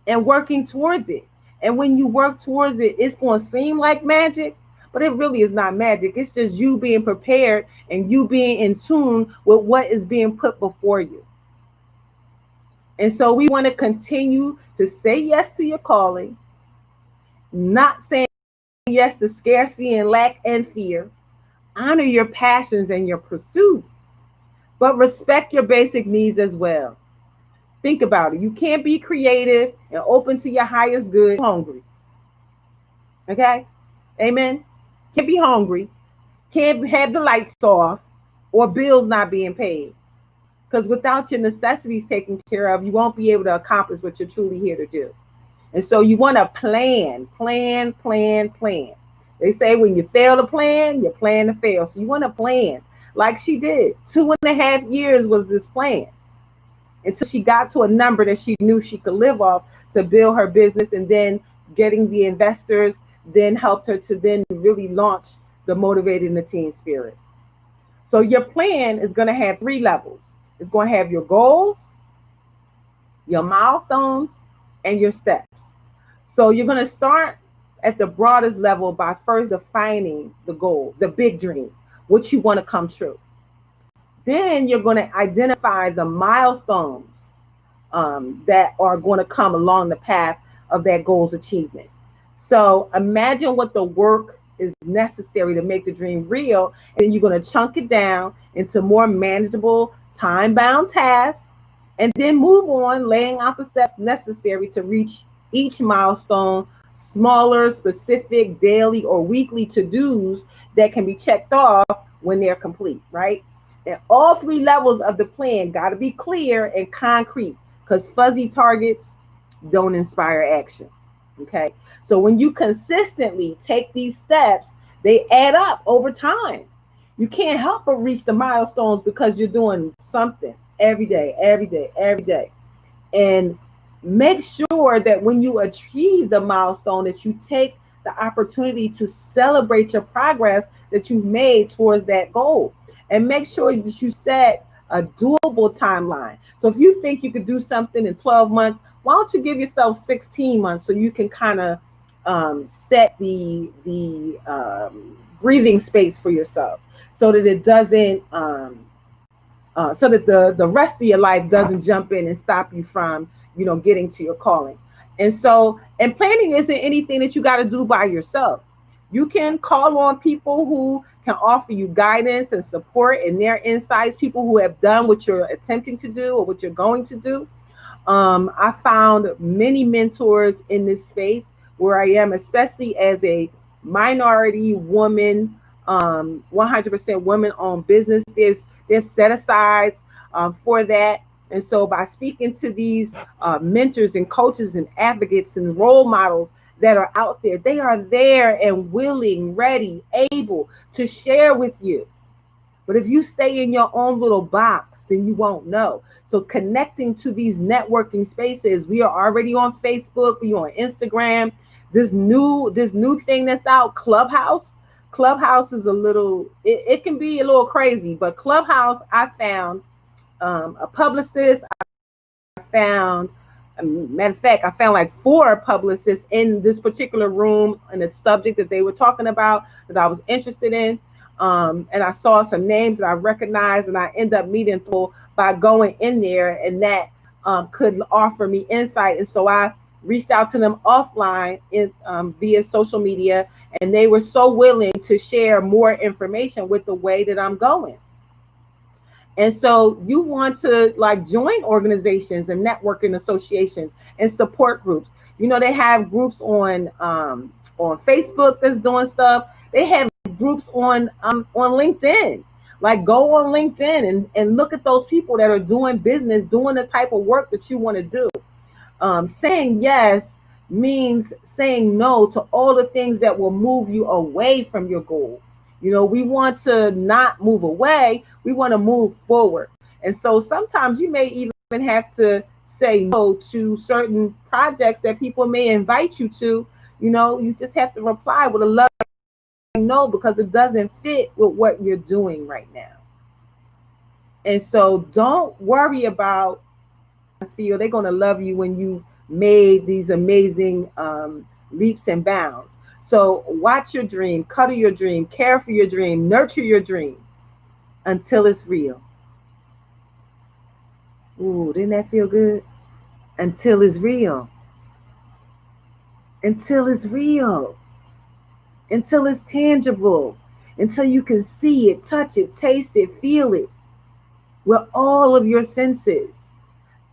and working towards it. And when you work towards it, it's going to seem like magic, but it really is not magic. It's just you being prepared and you being in tune with what is being put before you. And so we want to continue to say yes to your calling, not saying yes to scarcity and lack and fear, Honor your passions and your pursuit, but respect your basic needs as well. Think about it. You can't be creative and open to your highest good hungry. Okay? Amen. Can't be hungry. Can't have the lights off or bills not being paid. Because without your necessities taken care of, you won't be able to accomplish what you're truly here to do. And so you want to plan. They say when you fail to plan, you plan to fail. So you want to plan like she did. 2.5 years was this plan until she got to a number that she knew she could live off to build her business, and then getting the investors then helped her to then really launch the Motivated in the Teen Spirit. So your plan is going to have 3 levels. It's going to have your goals, your milestones, and your steps. So you're going to start at the broadest level by first defining the goal, the big dream, what you want to come true. Then you're going to identify the milestones that are going to come along the path of that goal's achievement. So imagine what the work is necessary to make the dream real, and you're going to chunk it down into more manageable, time-bound tasks, and then move on, laying out the steps necessary to reach each milestone, smaller, specific, daily or weekly to-dos that can be checked off when they're complete, right? And all 3 levels of the plan got to be clear and concrete, because fuzzy targets don't inspire action. Okay. So when you consistently take these steps, they add up over time. You can't help but reach the milestones because you're doing something every day. And make sure that when you achieve the milestone, that you take the opportunity to celebrate your progress that you've made towards that goal. And make sure that you set a doable timeline. So if you think you could do something in 12 months, why don't you give yourself 16 months so you can kind of set the breathing space for yourself, so that it doesn't so that the rest of your life doesn't jump in and stop you from getting to your calling. And planning isn't anything that you got to do by yourself. You can call on people who can offer you guidance and support and their insights, people who have done what you're attempting to do or what you're going to do. I found many mentors in this space where I am, especially as a minority woman, 100% women-owned business. There's set-asides for that. And so by speaking to these mentors and coaches and advocates and role models that are out there, they are there and willing, ready, able to share with you. But if you stay in your own little box, then you won't know. So connecting to these networking spaces, we are already on Facebook, we are on Instagram. This new thing that's out, Clubhouse. Clubhouse is it can be a little crazy, but Clubhouse, I found a publicist. Matter of fact, I found like 4 publicists in this particular room and the subject that they were talking about that I was interested in. And I saw some names that I recognized, and I end up meeting by going in there, and that could offer me insight. And so I reached out to them offline via social media, and they were so willing to share more information with the way that I'm going. And so you want to join organizations and networking associations and support groups. They have groups on Facebook that's doing stuff. They have groups on LinkedIn. Go on LinkedIn and look at those people that are doing business, doing the type of work that you want to do. Saying yes means saying no to all the things that will move you away from your goal. We want to not move away. We want to move forward. And so sometimes you may even have to say no to certain projects that people may invite you to. You just have to reply with a love no, because it doesn't fit with what you're doing right now. And so don't worry about feel they're going to love you when you've made these amazing leaps and bounds. So watch your dream, cuddle your dream, care for your dream, nurture your dream until it's real. Ooh, didn't that feel good? Until it's real. Until it's real. Until it's tangible. until you can see it, touch it, taste it, feel it with all of your senses.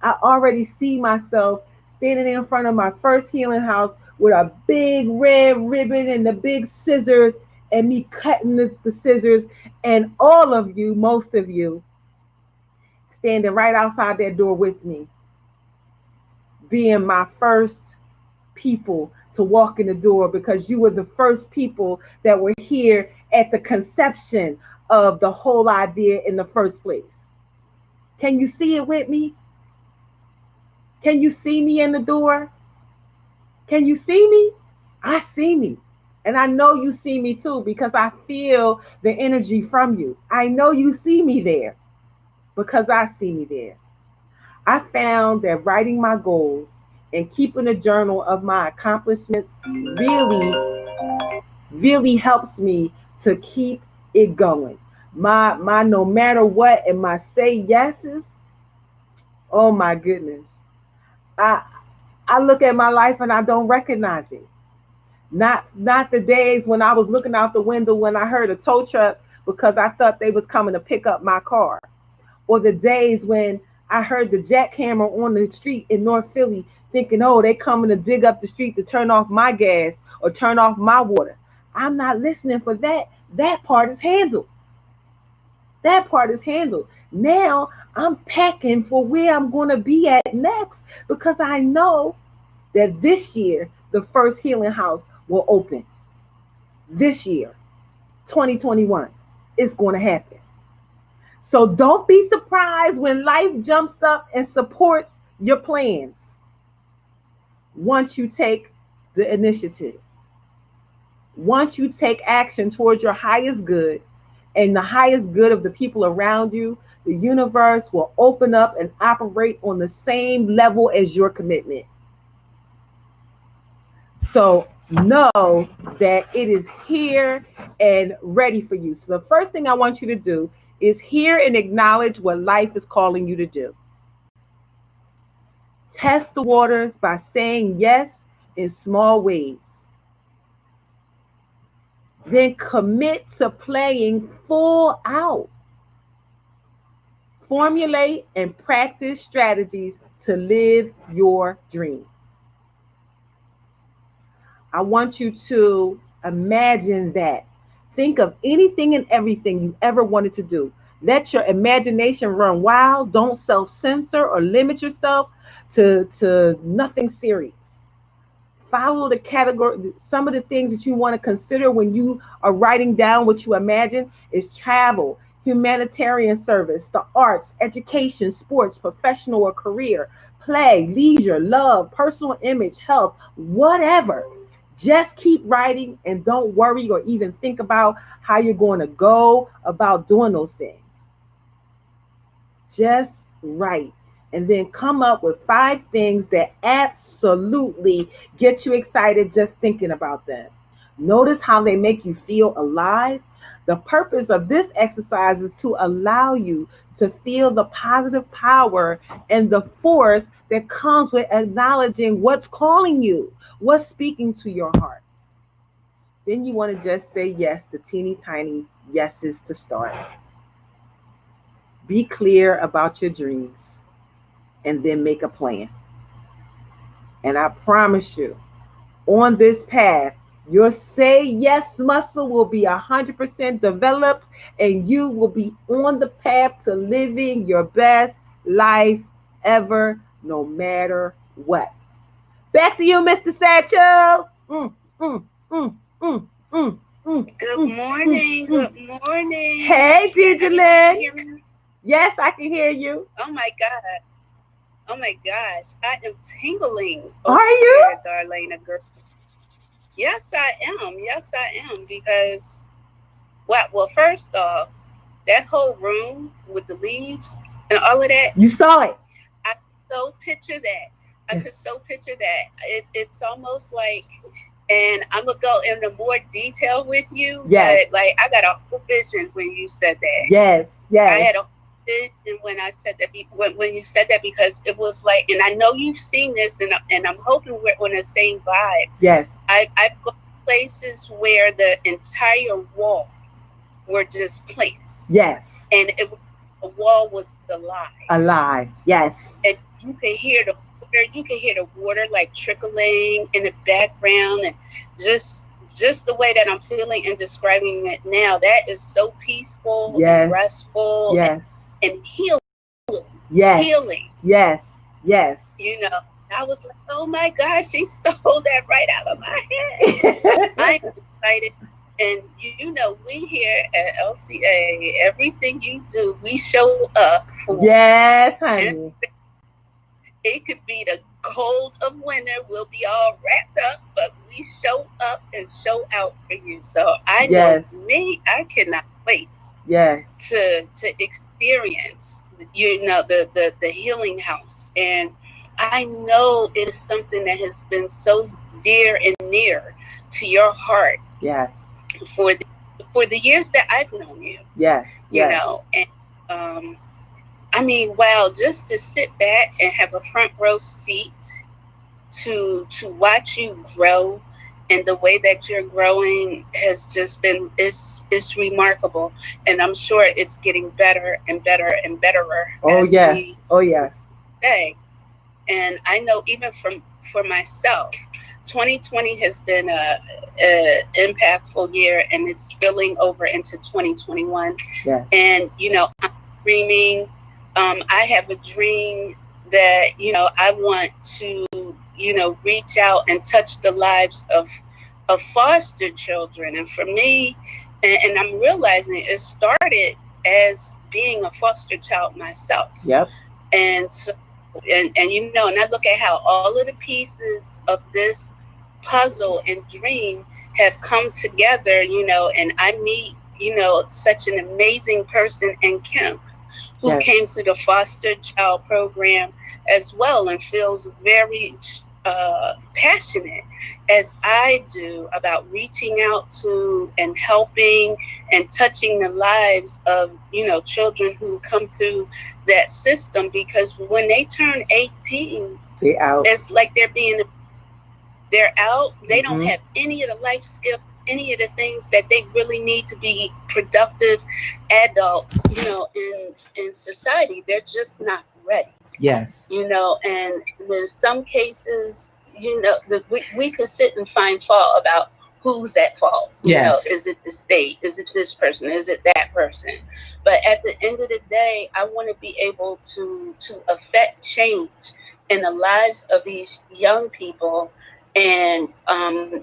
I already see myself standing in front of my first healing house with a big red ribbon and the big scissors, and me cutting the scissors, and all of you, most of you, standing right outside that door with me, being my first people to walk in the door, because you were the first people that were here at the conception of the whole idea in the first place. Can you see it with me? Can you see me in the door? Can you see me? I see me. And I know you see me too, because I feel the energy from you. I know you see me there because I see me there. I found that writing my goals and keeping a journal of my accomplishments really helps me to keep it going. My no matter what and my say yeses, oh my goodness. I I look at my life and I don't recognize it. Not the days when I was looking out the window when I heard a tow truck because I thought they was coming to pick up my car, or the days when I heard the jackhammer on the street in North Philly thinking, oh, they coming to dig up the street to turn off my gas or turn off my water. I'm not listening for that. That part is handled. That part is handled. Now I'm packing for where I'm going to be at next, because I know that this year the first healing house will open. This year, 2021, it's going to happen. So don't be surprised when life jumps up and supports your plans once you take the initiative. Once you take action towards your highest good and the highest good of the people around you, the universe will open up and operate on the same level as your commitment. So know that it is here and ready for you. So the first thing I want you to do is hear and acknowledge what life is calling you to do. Test the waters by saying yes in small ways. Then commit to playing full out. Formulate and practice strategies to live your dream. I want you to imagine that. Think of anything and everything you ever wanted to do. Let your imagination run wild. Don't self-censor or limit yourself to nothing serious. Follow the category. Some of the things that you want to consider when you are writing down what you imagine is travel, humanitarian service, the arts, education, sports, professional or career, play, leisure, love, personal image, health, whatever. Just keep writing and don't worry or even think about how you're going to go about doing those things. Just write. And then come up with 5 things that absolutely get you excited just thinking about them. Notice how they make you feel alive. The purpose of this exercise is to allow you to feel the positive power and the force that comes with acknowledging what's calling you, what's speaking to your heart. Then you want to just say yes to teeny tiny yeses to start. Be clear about your dreams and then make a plan. And I promise you, on this path, your say yes muscle will be 100% developed, and you will be on the path to living your best life ever, no matter what. Back to you, Mr. Satchel. Good morning. Good morning. Hey, Digilyn. Yes, I can hear you. Oh my God. Oh my gosh. I am tingling. Are you? There, Darlaina girl. Yes, I am. Yes, I am. Because, well, first off, that whole room with the leaves and all of that. You saw it. I could so picture that. I could so picture that. It's almost like, and I'm going to go into more detail with you. Yes. But, like, I got a whole vision when you said that. Yes, yes. I had a vision when I said that, when you said that, because it was like, and I know you've seen this, and I'm hoping we're on the same vibe. Yes. I've gone places where the entire wall were just plants. Yes. And the wall was alive. Alive. Yes. And you could hear the water like trickling in the background, and just the way that I'm feeling and describing it now, that is so peaceful and restful and healing. Yes. Healing. Yes. Yes. You know, I was like, oh my gosh, she stole that right out of my head. I'm excited. And you know, we here at LCA, everything you do, we show up for. Yes, honey. It could be the cold of winter. We'll be all wrapped up, but we show up and show out for you. So I know I cannot wait. Yes. To experience, you know, the healing house. And I know it is something that has been so dear and near to your heart. Yes. For the years that I've known you. Yes. You know, and I mean, wow, just to sit back and have a front row seat to watch you grow, and the way that you're growing has just been it's remarkable. And I'm sure it's getting better and better and betterer. Oh yes. Say. And I know even for myself, 2020 has been a impactful year, and it's spilling over into 2021. Yes. And you know, I'm dreaming. I have a dream that, you know, I want to, you know, reach out and touch the lives of foster children. And for me, and I'm realizing it started as being a foster child myself. Yep. And so, and you know, and I look at how all of the pieces of this puzzle and dream have come together, you know, and I meet, you know, such an amazing person in Kim, who came through the foster child program as well, and feels very passionate as I do about reaching out to and helping and touching the lives of, you know, children who come through that system, because when they turn 18, they're out. It's like they're out. They don't have any of the life skills, any of the things that they really need to be productive adults, you know, in society. They're just not ready. Yes. You know, and in some cases, you know, we could sit and find fault about who's at fault. You know, is it the state? Is it this person? Is it that person? But at the end of the day, I want to be able to affect change in the lives of these young people. And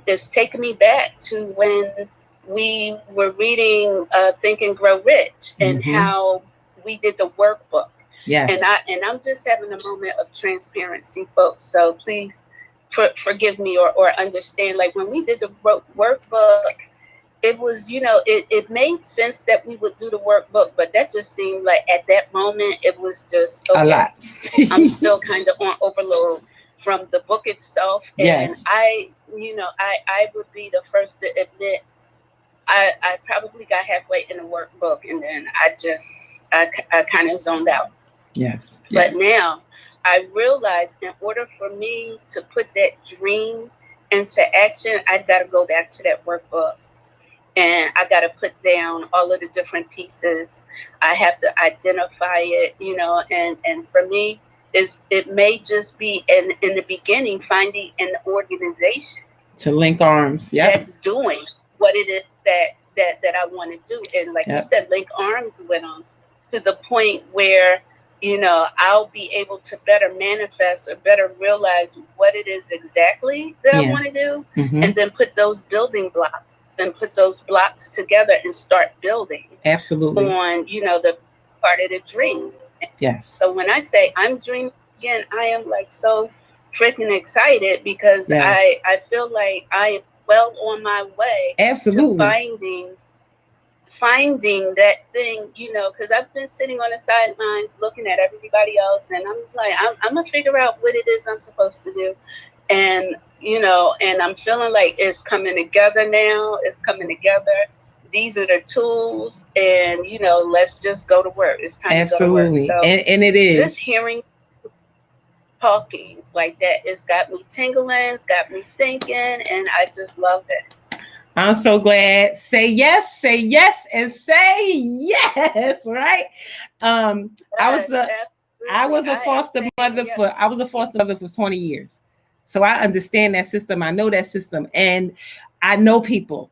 it's taken me back to when we were reading Think and Grow Rich, and how we did the workbook. Yes. And I'm just having a moment of transparency, folks. So please forgive me or understand. Like when we did the workbook, it was, you know, it made sense that we would do the workbook, but that just seemed like at that moment it was just a lot. I'm still kind of on overload from the book itself. And I would be the first to admit I probably got halfway in the workbook, and then I kind of zoned out. Yes. But now I realize in order for me to put that dream into action, I've got to go back to that workbook, and I got to put down all of the different pieces. I have to identify it, you know, and for me, it may just be in the beginning finding an organization to link arms, that's doing what it is that I want to do. And like you said, link arms with them to the point where, you know, I'll be able to better manifest or better realize what it is exactly that I want to do, and then put those building blocks and put those blocks together and start building. Absolutely. On, you know, the part of the dream. Yes. So when I say I'm dreaming again, I am like so freaking excited, because I feel like I am well on my way to finding that thing, you know, because I've been sitting on the sidelines looking at everybody else, and I'm like, I'm gonna figure out what it is I'm supposed to do. And, you know, and I'm feeling like it's coming together now. It's coming together. These are the tools, and, you know, let's just go to work. It's time to go to work. So, and it is. Just hearing talking like that, it's got me tingling, it's got me thinking, and I just love it. I'm so glad. Say yes, and say yes, right? I was Yes, a I absolutely. was a I am foster saying mother yes. for I was a foster mother for 20 years. So I understand that system. I know that system, and I know people.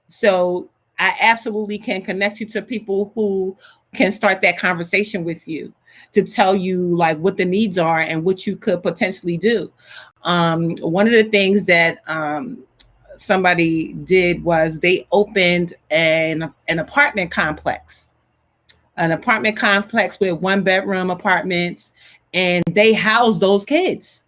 So I absolutely can connect you to people who can start that conversation with you to tell you like what the needs are and what you could potentially do. One of the things that somebody did was they opened an apartment complex with 1 bedroom apartments, and they housed those kids.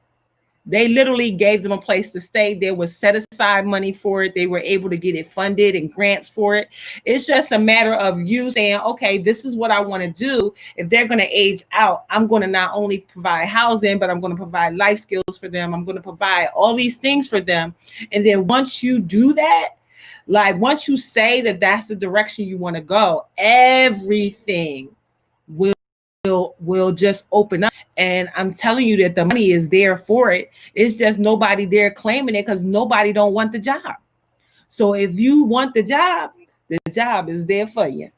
They literally gave them a place to stay. There was set aside money for it. They were able to get it funded and grants for it. It's just a matter of you saying, okay, this is what I want to do. If they're going to age out, I'm going to not only provide housing, but I'm going to provide life skills for them. I'm going to provide all these things for them. And then once you do that, like once you say that that's the direction you want to go, everything will will just open up. And I'm telling you that the money is there for it. It's just nobody there claiming it because nobody don't want the job. So if you want the job is there for you.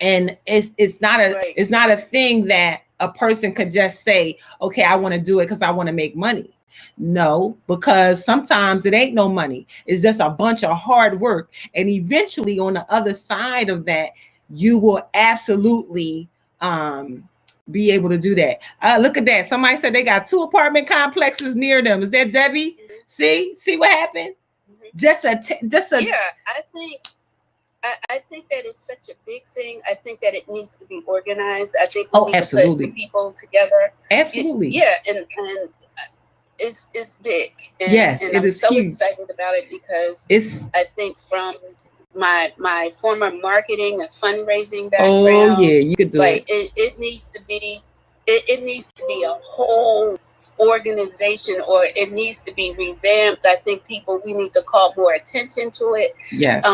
And Right. it's not a thing that a person could just say, okay, I want to do it because I want to make money. No, because sometimes it ain't no money. It's just a bunch of hard work. And eventually on the other side of that, you will absolutely um be able to do that. Look at that. Somebody said they got 2 apartment complexes near them. Is that Debbie? Mhm. See what happened? Mhm. Just a Yeah, I think that is such a big thing. I think that it needs to be organized. I think we Oh, need to put the absolutely. people together. Absolutely. Yeah, and it's big, Yes, and it I'm is so huge. excited about it because It's I think from my former marketing and fundraising oh background, yeah, you could do like it. it needs to be it needs to be a whole organization, or it needs to be revamped. I think people, we need to call more attention to it. Yes.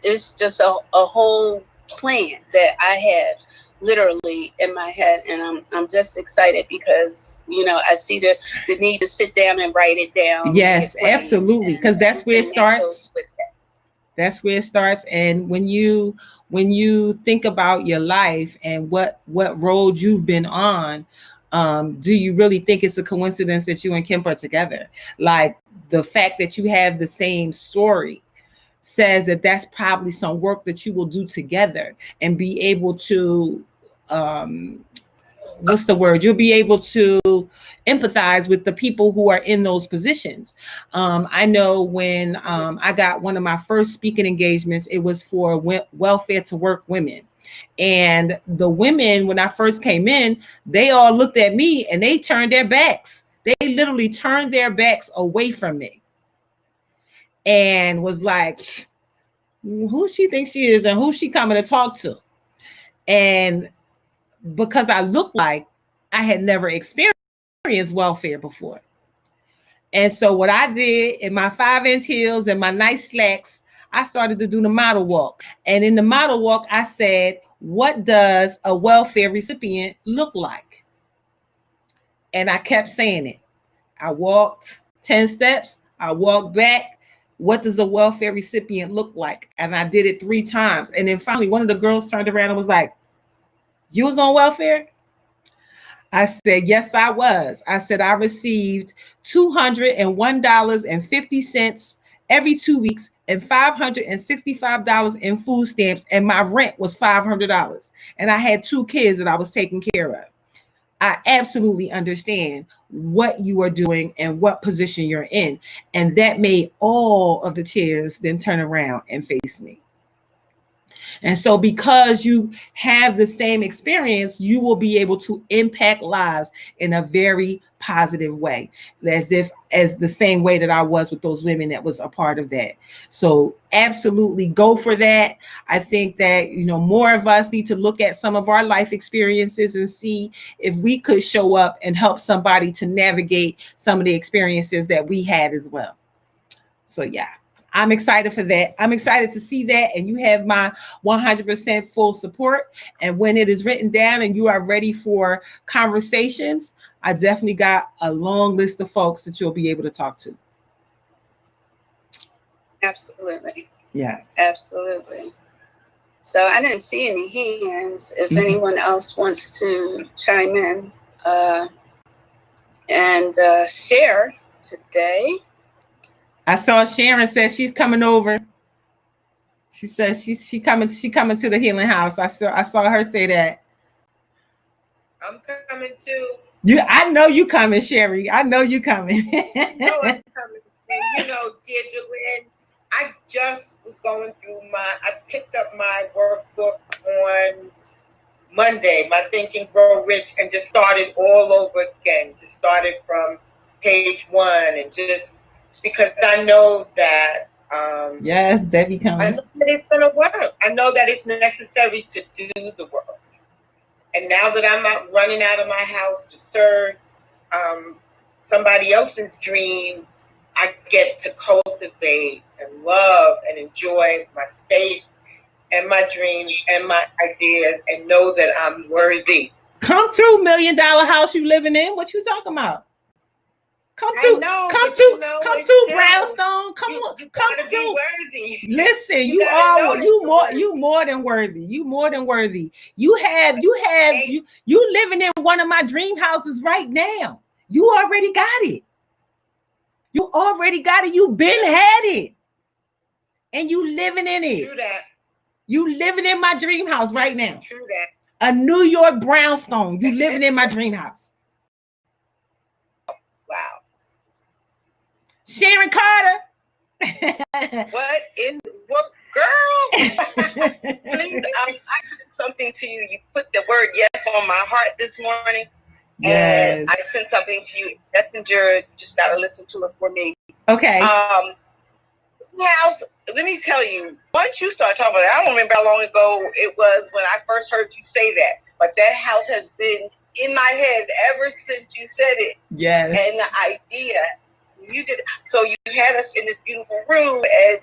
It's just a whole plan that I have literally in my head, and I'm just excited because I see the need to sit down and write it down, make it Yes, plain, absolutely. and Because that's where it everything that starts. goes with that. That's where it starts. And when you think about your life and what road you've been on, do you really think it's a coincidence that you and Kim are together? Like the fact that you have the same story says that that's probably some work that you will do together and be able to um what's the word, you'll be able to empathize with the people who are in those positions. I know when I got one of my first speaking engagements, it was for welfare to work women. And the women, when I first came in, they all looked at me and they turned their backs. They literally turned their backs away from me and was like, who she thinks she is and who she coming to talk to. And because I looked like I had never experienced welfare before. And so what I did in my 5-inch heels and my nice slacks, I started to do the model walk. And in the model walk, I said, what does a welfare recipient look like? And I kept saying it. I walked 10 steps, I walked back. What does a welfare recipient look like? And I did it 3 times. And then finally, one of the girls turned around and was like, you was on welfare? I said, yes, I was. I said, I received $201.50 every 2 weeks and $565 in food stamps, and my rent was $500. And I had 2 kids that I was taking care of. I absolutely understand what you are doing and what position you're in. And that made all of the tears then turn around and face me. And so, because you have the same experience, you will be able to impact lives in a very positive way, as the same way that I was with those women that was a part of that. So, absolutely go for that. I think that, more of us need to look at some of our life experiences and see if we could show up and help somebody to navigate some of the experiences that we had as well. So, yeah. I'm excited for that. I'm excited to see that. And you have my 100% full support. And when it is written down and you are ready for conversations, I definitely got a long list of folks that you'll be able to talk to. Absolutely. Yes. Absolutely. So I didn't see any hands. If anyone else wants to chime in and share today. I saw Sharon says she's coming over. She says she coming to the healing house. I saw her say that. I'm coming too. I know you coming, Sherry. I know you coming. No, I'm coming. And Deirdre Lynn, I just was going through I picked up my workbook on Monday, my Think and Grow Rich, and just started all over again. Just started from page 1, and just because I know that yes, Debbie coming. I know that it's going to work. I know that it's necessary to do the work. And now that I'm not running out of my house to serve somebody else's dream, I get to cultivate and love and enjoy my space and my dreams and my ideas and know that I'm worthy. Come through, $1 million house you living in. What you talking about? Come through, come through, Brownstone. Come through. Worthy. Listen, you more than worthy. You more than worthy. You living in one of my dream houses right now. You already got it. You already got it. You been had it, and you living in it. True that. You living in my dream house right now. True that. A New York brownstone. You living in my dream house. Wow. Sharon Carter. What girl? Please, I sent something to you. You put the word yes on my heart this morning. Yes. And I sent something to you. Messenger, just gotta listen to it for me. Okay. House, let me tell you, once you start talking about it, I don't remember how long ago it was when I first heard you say that, but that house has been in my head ever since you said it. Yes. And the idea, you did, so you had us in this beautiful room and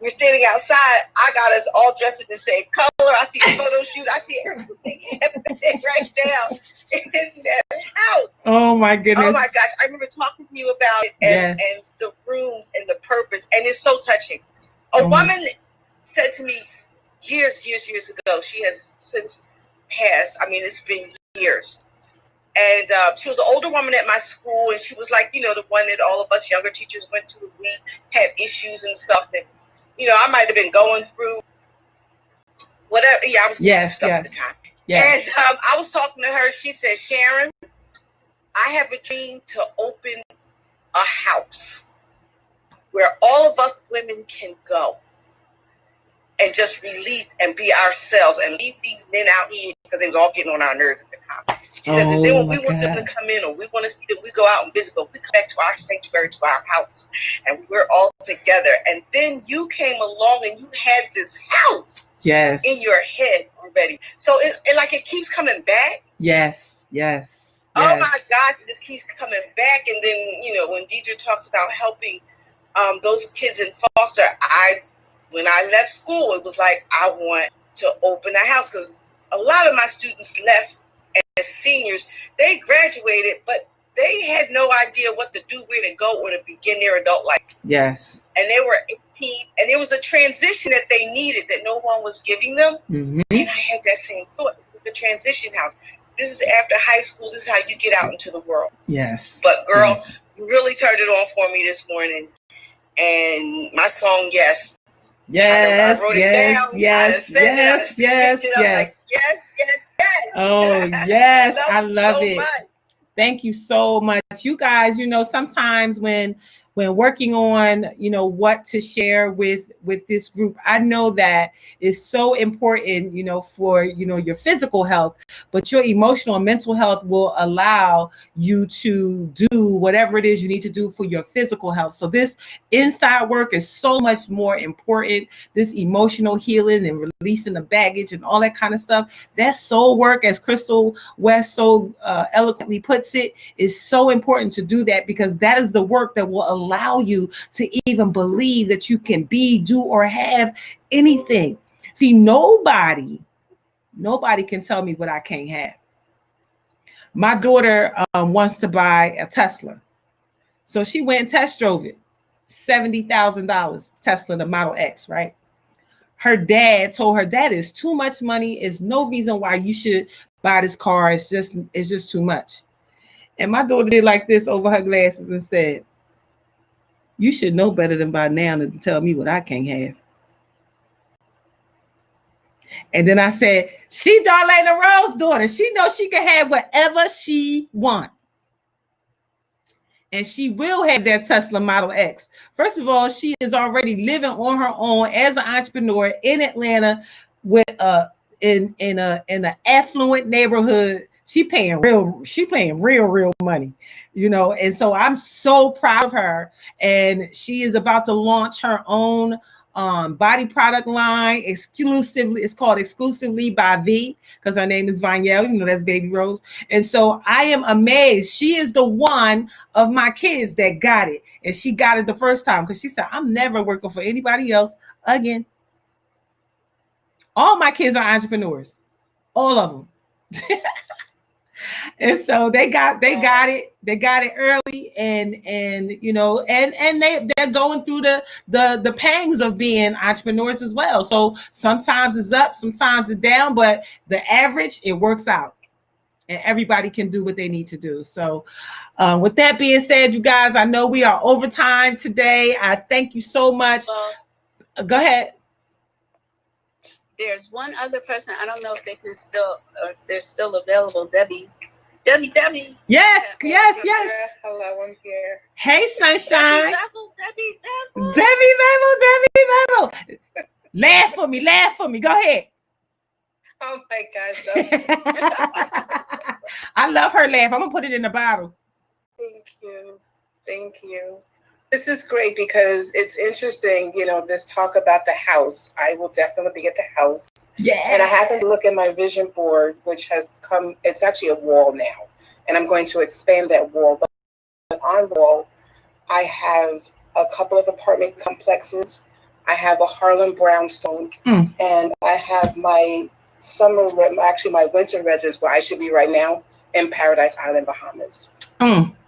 we're standing outside. I got us all dressed in the same color. I see a photo shoot. I see everything right now in that house. Oh my goodness. Oh my gosh. I remember talking to you about it and the rooms and the purpose. And it's so touching. A woman said to me years ago, she has since passed. I mean, it's been years. And she was an older woman at my school. And she was like, the one that all of us younger teachers went to. We had issues and stuff. And, I might have been going through whatever. Yeah, I was stuff at the time. Yes. And I was talking to her. She said, Sharon, I have a dream to open a house where all of us women can go and just release and be ourselves and leave these men out here because they was all getting on our nerves at the time. She says, and then when we want them to come in or we want to see them, we go out and visit, but we come back to our sanctuary, to our house, and we're all together. And then you came along and you had this house in your head already. So it keeps coming back. Yes. Oh my God, it keeps coming back. And then, when Deidre talks about helping those kids in foster, when I left school, it was like, I want to open a house because a lot of my students left as seniors. They graduated, but they had no idea what to do, where to go, or to begin their adult life. Yes. And they were 18, and it was a transition that they needed that no one was giving them. Mm-hmm. And I had that same thought, the transition house. This is after high school. This is how you get out into the world. Yes. But girl, you really turned it on for me this morning. And my song, Yes. Yes, I wrote it down. Yes. Like, yes. Oh, yes. I love it. Much. Thank you so much. You guys, sometimes when working on, what to share with this group, I know that is so important, for, your physical health, but your emotional and mental health will allow you to do whatever it is you need to do for your physical health. So this inside work is so much more important. This emotional healing and releasing the baggage and all that kind of stuff, that soul work, as Crystal West so eloquently puts it, is so important to do that, because that is the work that will allow you to even believe that you can be, do, or have anything. See, nobody can tell me what I can't have. My daughter wants to buy a Tesla. So she went and test drove it. $70,000 Tesla, the Model X, right? Her dad told her that is too much money. Is no reason why you should buy this car. It's just too much. And my daughter did like this over her glasses and said, "You should know better than by now to tell me what I can't have." And then I said, "She Darlaina Rose's daughter. She knows she can have whatever she wants. And she will have that Tesla Model X." First of all, she is already living on her own as an entrepreneur in Atlanta with in an affluent neighborhood. She paying real money, you know. And so I'm so proud of her. And she is about to launch her own body product line exclusively. It's called Exclusively by V, because her name is Vanyelle, you know, that's Baby Rose. And so I am amazed. She is the one of my kids that got it, and she got it the first time because she said, "I'm never working for anybody else again." All my kids are entrepreneurs, all of them. And so they got it early, and you know, and they're going through the pangs of being entrepreneurs as well. So sometimes it's up, sometimes it's down, but the average, it works out, and everybody can do what they need to do. So with that being said, you guys, I know we are over time today. I thank you so much. Go ahead. There's one other person. I don't know if they can still, or if they're still available. Debbie. Yes. Hello, I'm here. Hey, Sunshine. Debbie Babel. Laugh for me. Go ahead. Oh my God. I love her laugh. I'm gonna put it in the bottle. Thank you. This is great because it's interesting, you know, this talk about the house. I will definitely be at the house. Yeah. And I happen to look at my vision board, which has come, it's actually a wall now. And I'm going to expand that wall. But on the wall, I have a couple of apartment complexes. I have a Harlem brownstone. And I have my my winter residence, where I should be right now, in Paradise Island, Bahamas.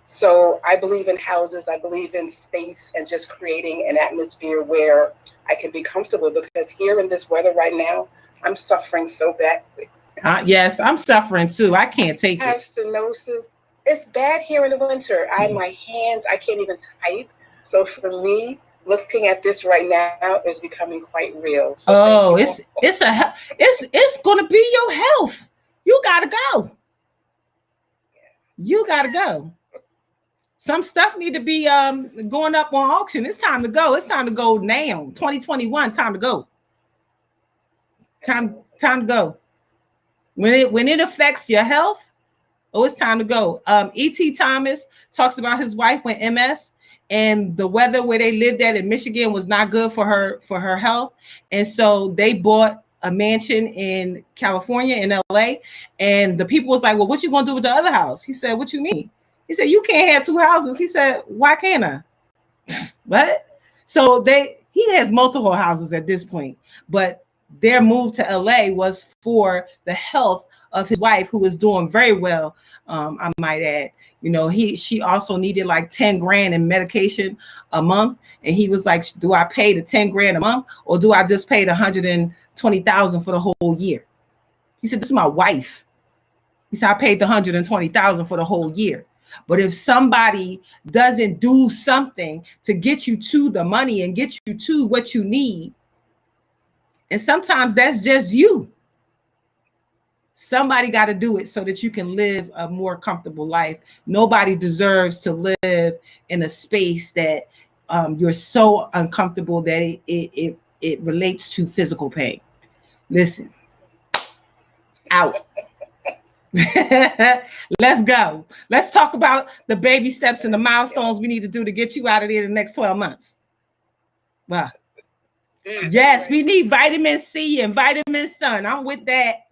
So I believe in houses. I believe in space and just creating an atmosphere where I can be comfortable, because here in this weather right now, I'm suffering so badly. Yes, I'm suffering too. I can't take I have stenosis. It's bad here in the winter. My hands, I can't even type. So for me, looking at this right now is becoming quite real. So it's gonna be your health. You gotta go. You gotta go. Some stuff need to be going up on auction. It's time to go. It's time to go now. 2021, time to go. Time to go. When it affects your health, it's time to go. E.T. Thomas talks about his wife with MS, and the weather where they lived at in Michigan was not good for her health. And so they bought a mansion in California, in LA. And the people was like, "Well, what you gonna do with the other house?" He said, "What you mean?" He said, "You can't have two houses." He said, "Why can't I?" What? So he has multiple houses at this point, but their move to LA was for the health of his wife, who was doing very well. I might add, you know, she also needed like 10 grand in medication a month. And he was like, "Do I pay the 10 grand a month, or do I just pay the 120,000 for the whole year?" He said, "This is my wife." He said, "I paid the 120,000 for the whole year. But if somebody doesn't do something to get you to the money and get you to what you need," and sometimes that's just you. Somebody got to do it so that you can live a more comfortable life. Nobody deserves to live in a space that you're so uncomfortable that it relates to physical pain. Listen, out. Let's go. Let's talk about the baby steps and the milestones we need to do to get you out of there in the next 12 months. Wow. Yes, we need vitamin C and vitamin sun. I'm with that.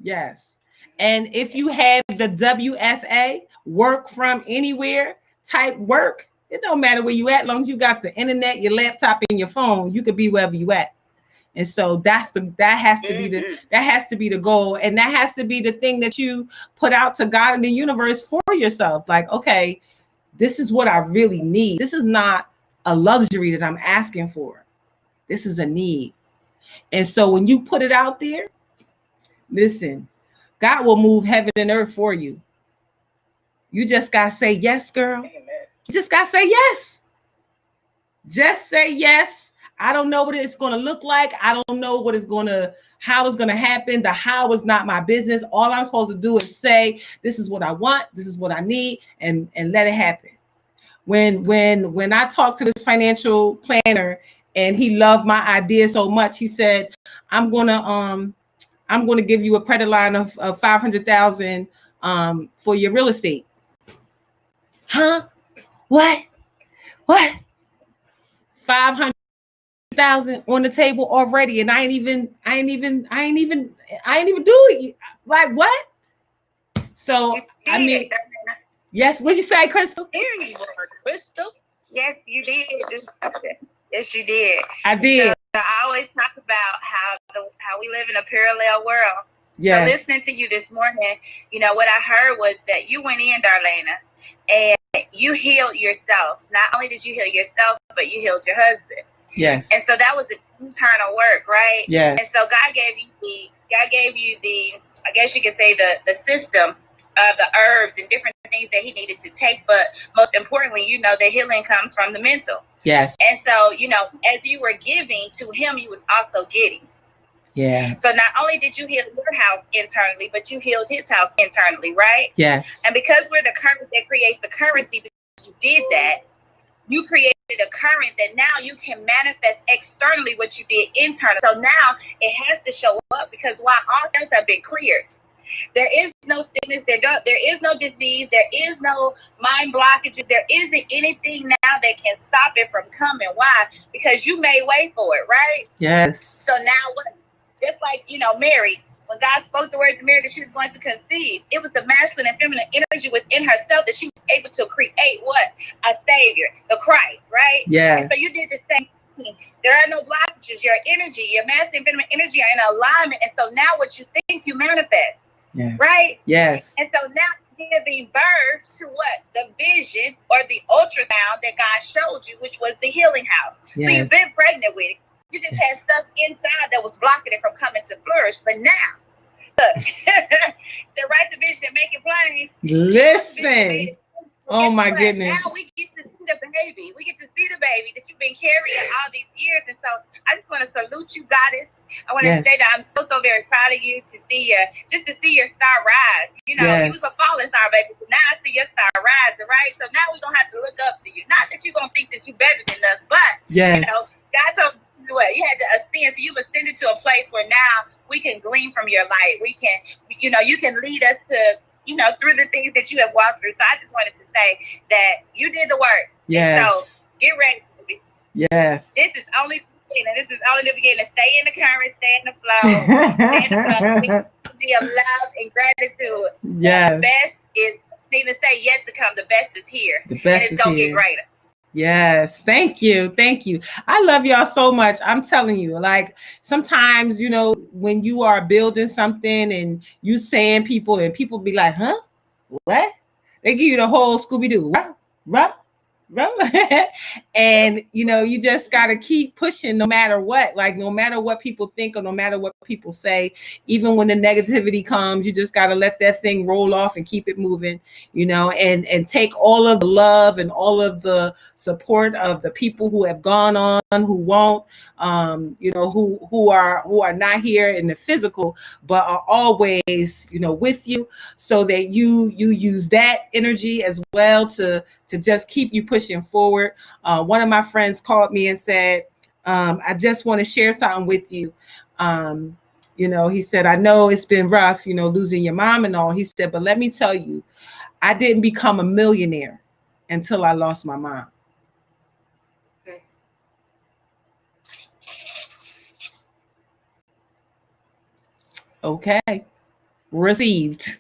Yes. And if you have the WFA, work from anywhere type work, it don't matter where you at. As long as you got the internet, your laptop, and your phone, you could be wherever you at. And so that has to be the goal. And that has to be the thing that you put out to God and the universe for yourself. Like, okay, this is what I really need. This is not a luxury that I'm asking for. This is a need. And so when you put it out there, listen, God will move heaven and earth for you. You just got to say yes, girl. Amen. You just got to say yes. Just say yes. I don't know what it's going to look like. I don't know how it's going to happen. The how is not my business. All I'm supposed to do is say, this is what I want. This is what I need, and let it happen. When I talked to this financial planner and he loved my idea so much, he said, I'm going to give you a credit line of $500,000 for your real estate. Huh? What? 500,000 on the table already, and I ain't even do it. Like what? So I mean, yes. What'd you say, Crystal? Here you are, Crystal. Yes, you did. Yes, you did. I did. So I always talk about how we live in a parallel world. Yes. So listening to you this morning, what I heard was that you went in, Darlaina, and you healed yourself. Not only did you heal yourself, but you healed your husband. Yes. And so that was an internal work, right? Yes. And so God gave you the I guess you could say the system of the herbs and different things that he needed to take. But most importantly, the healing comes from the mental. Yes. And so, as you were giving to him, you was also getting. Yeah. So not only did you heal your house internally, but you healed his house internally, right? Yes. And because we're the current that creates the currency, because you did that, you created a current that now you can manifest externally what you did internally. So now it has to show up, because while all cells have been cleared, there is no sickness, there is no disease, there is no mind blockages, there isn't anything now that can stop it from coming. Why? Because you made way for it, right? Yes. So now what? Just like, Mary, when God spoke the word to Mary that she was going to conceive, it was the masculine and feminine energy within herself that she was able to create what? A savior, the Christ, right? Yes. And so you did the same thing. There are no blockages. Your energy, your masculine and feminine energy are in alignment. And so now what you think, you manifest. Yes. Right? Yes. And so now you're giving birth to what? The vision or the ultrasound that God showed you, which was the healing house. Yes. So you've been pregnant with it. You just had stuff inside that was blocking it from coming to flourish. But now, look, the right division and make it plain. Listen. Oh my goodness. Now we get to see the baby. We get to see the baby that you've been carrying all these years. And so I just want to salute you, Goddess. I want to say that I'm so very proud of you to see your star rise. You was a falling star, baby. But now I see your star rising, right? So now we're going to have to look up to you. Not that you're going to think that you're better than us, but, God told me what you had to ascend. So you've ascended to a place where now we can glean from your light. We can, you can lead us to, through the things that you have walked through. So I just wanted to say that you did the work. Yes. So get ready. Yes. This is only the beginning. Stay in the current, stay in the flow, stay in the flow. Energy of love and gratitude. Yes. The best is, need to say yet to come. The best is here. The best and it's going to get greater. Yes. Thank you. I love y'all so much. I'm telling you, like sometimes, when you are building something and you saying people and people be like, huh? What? They give you the whole Scooby-Doo. And you just got to keep pushing no matter what, like no matter what people think or no matter what people say. Even when the negativity comes, you just got to let that thing roll off and keep it moving, and take all of the love and all of the support of the people who have gone on, who won't, who are not here in the physical, but are always, with you, so that you use that energy as well to just keep you pushing forward. One of my friends called me and said, I just want to share something with you. He said, I know it's been rough, losing your mom and all. He said, but let me tell you, I didn't become a millionaire until I lost my mom. Okay. Received.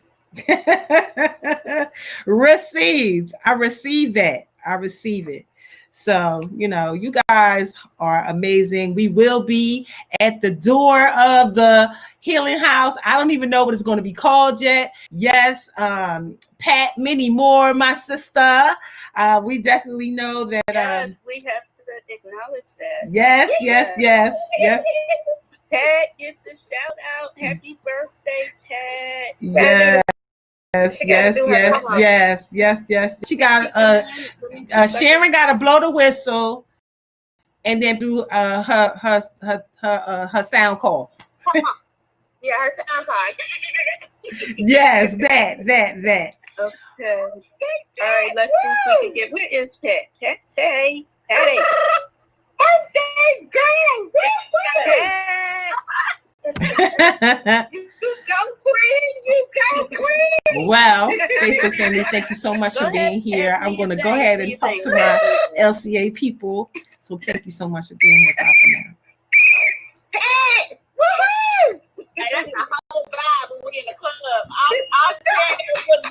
Received. I receive that. I receive it. So, you guys are amazing. We will be at the door of the healing house. I don't even know what it's going to be called yet. Yes, Pat, many more, my sister. We definitely know that. Yes, we have to acknowledge that. Yes. Pat gets a shout out. Happy birthday, Pat. Yes. She got Sharon got to blow the whistle and then do her sound call. Yeah, her sound call. Yes, that. Okay. All right, let's see if we can get. Where is Pat? Patty. Birthday girl. You go queen. Well, Facebook family, thank you so much for being here. I'm going to go ahead and talk to my LCA people. So thank you so much for being here, Dr. Now. Hey, woohoo! That's a whole vibe when we in the club. I'll share it with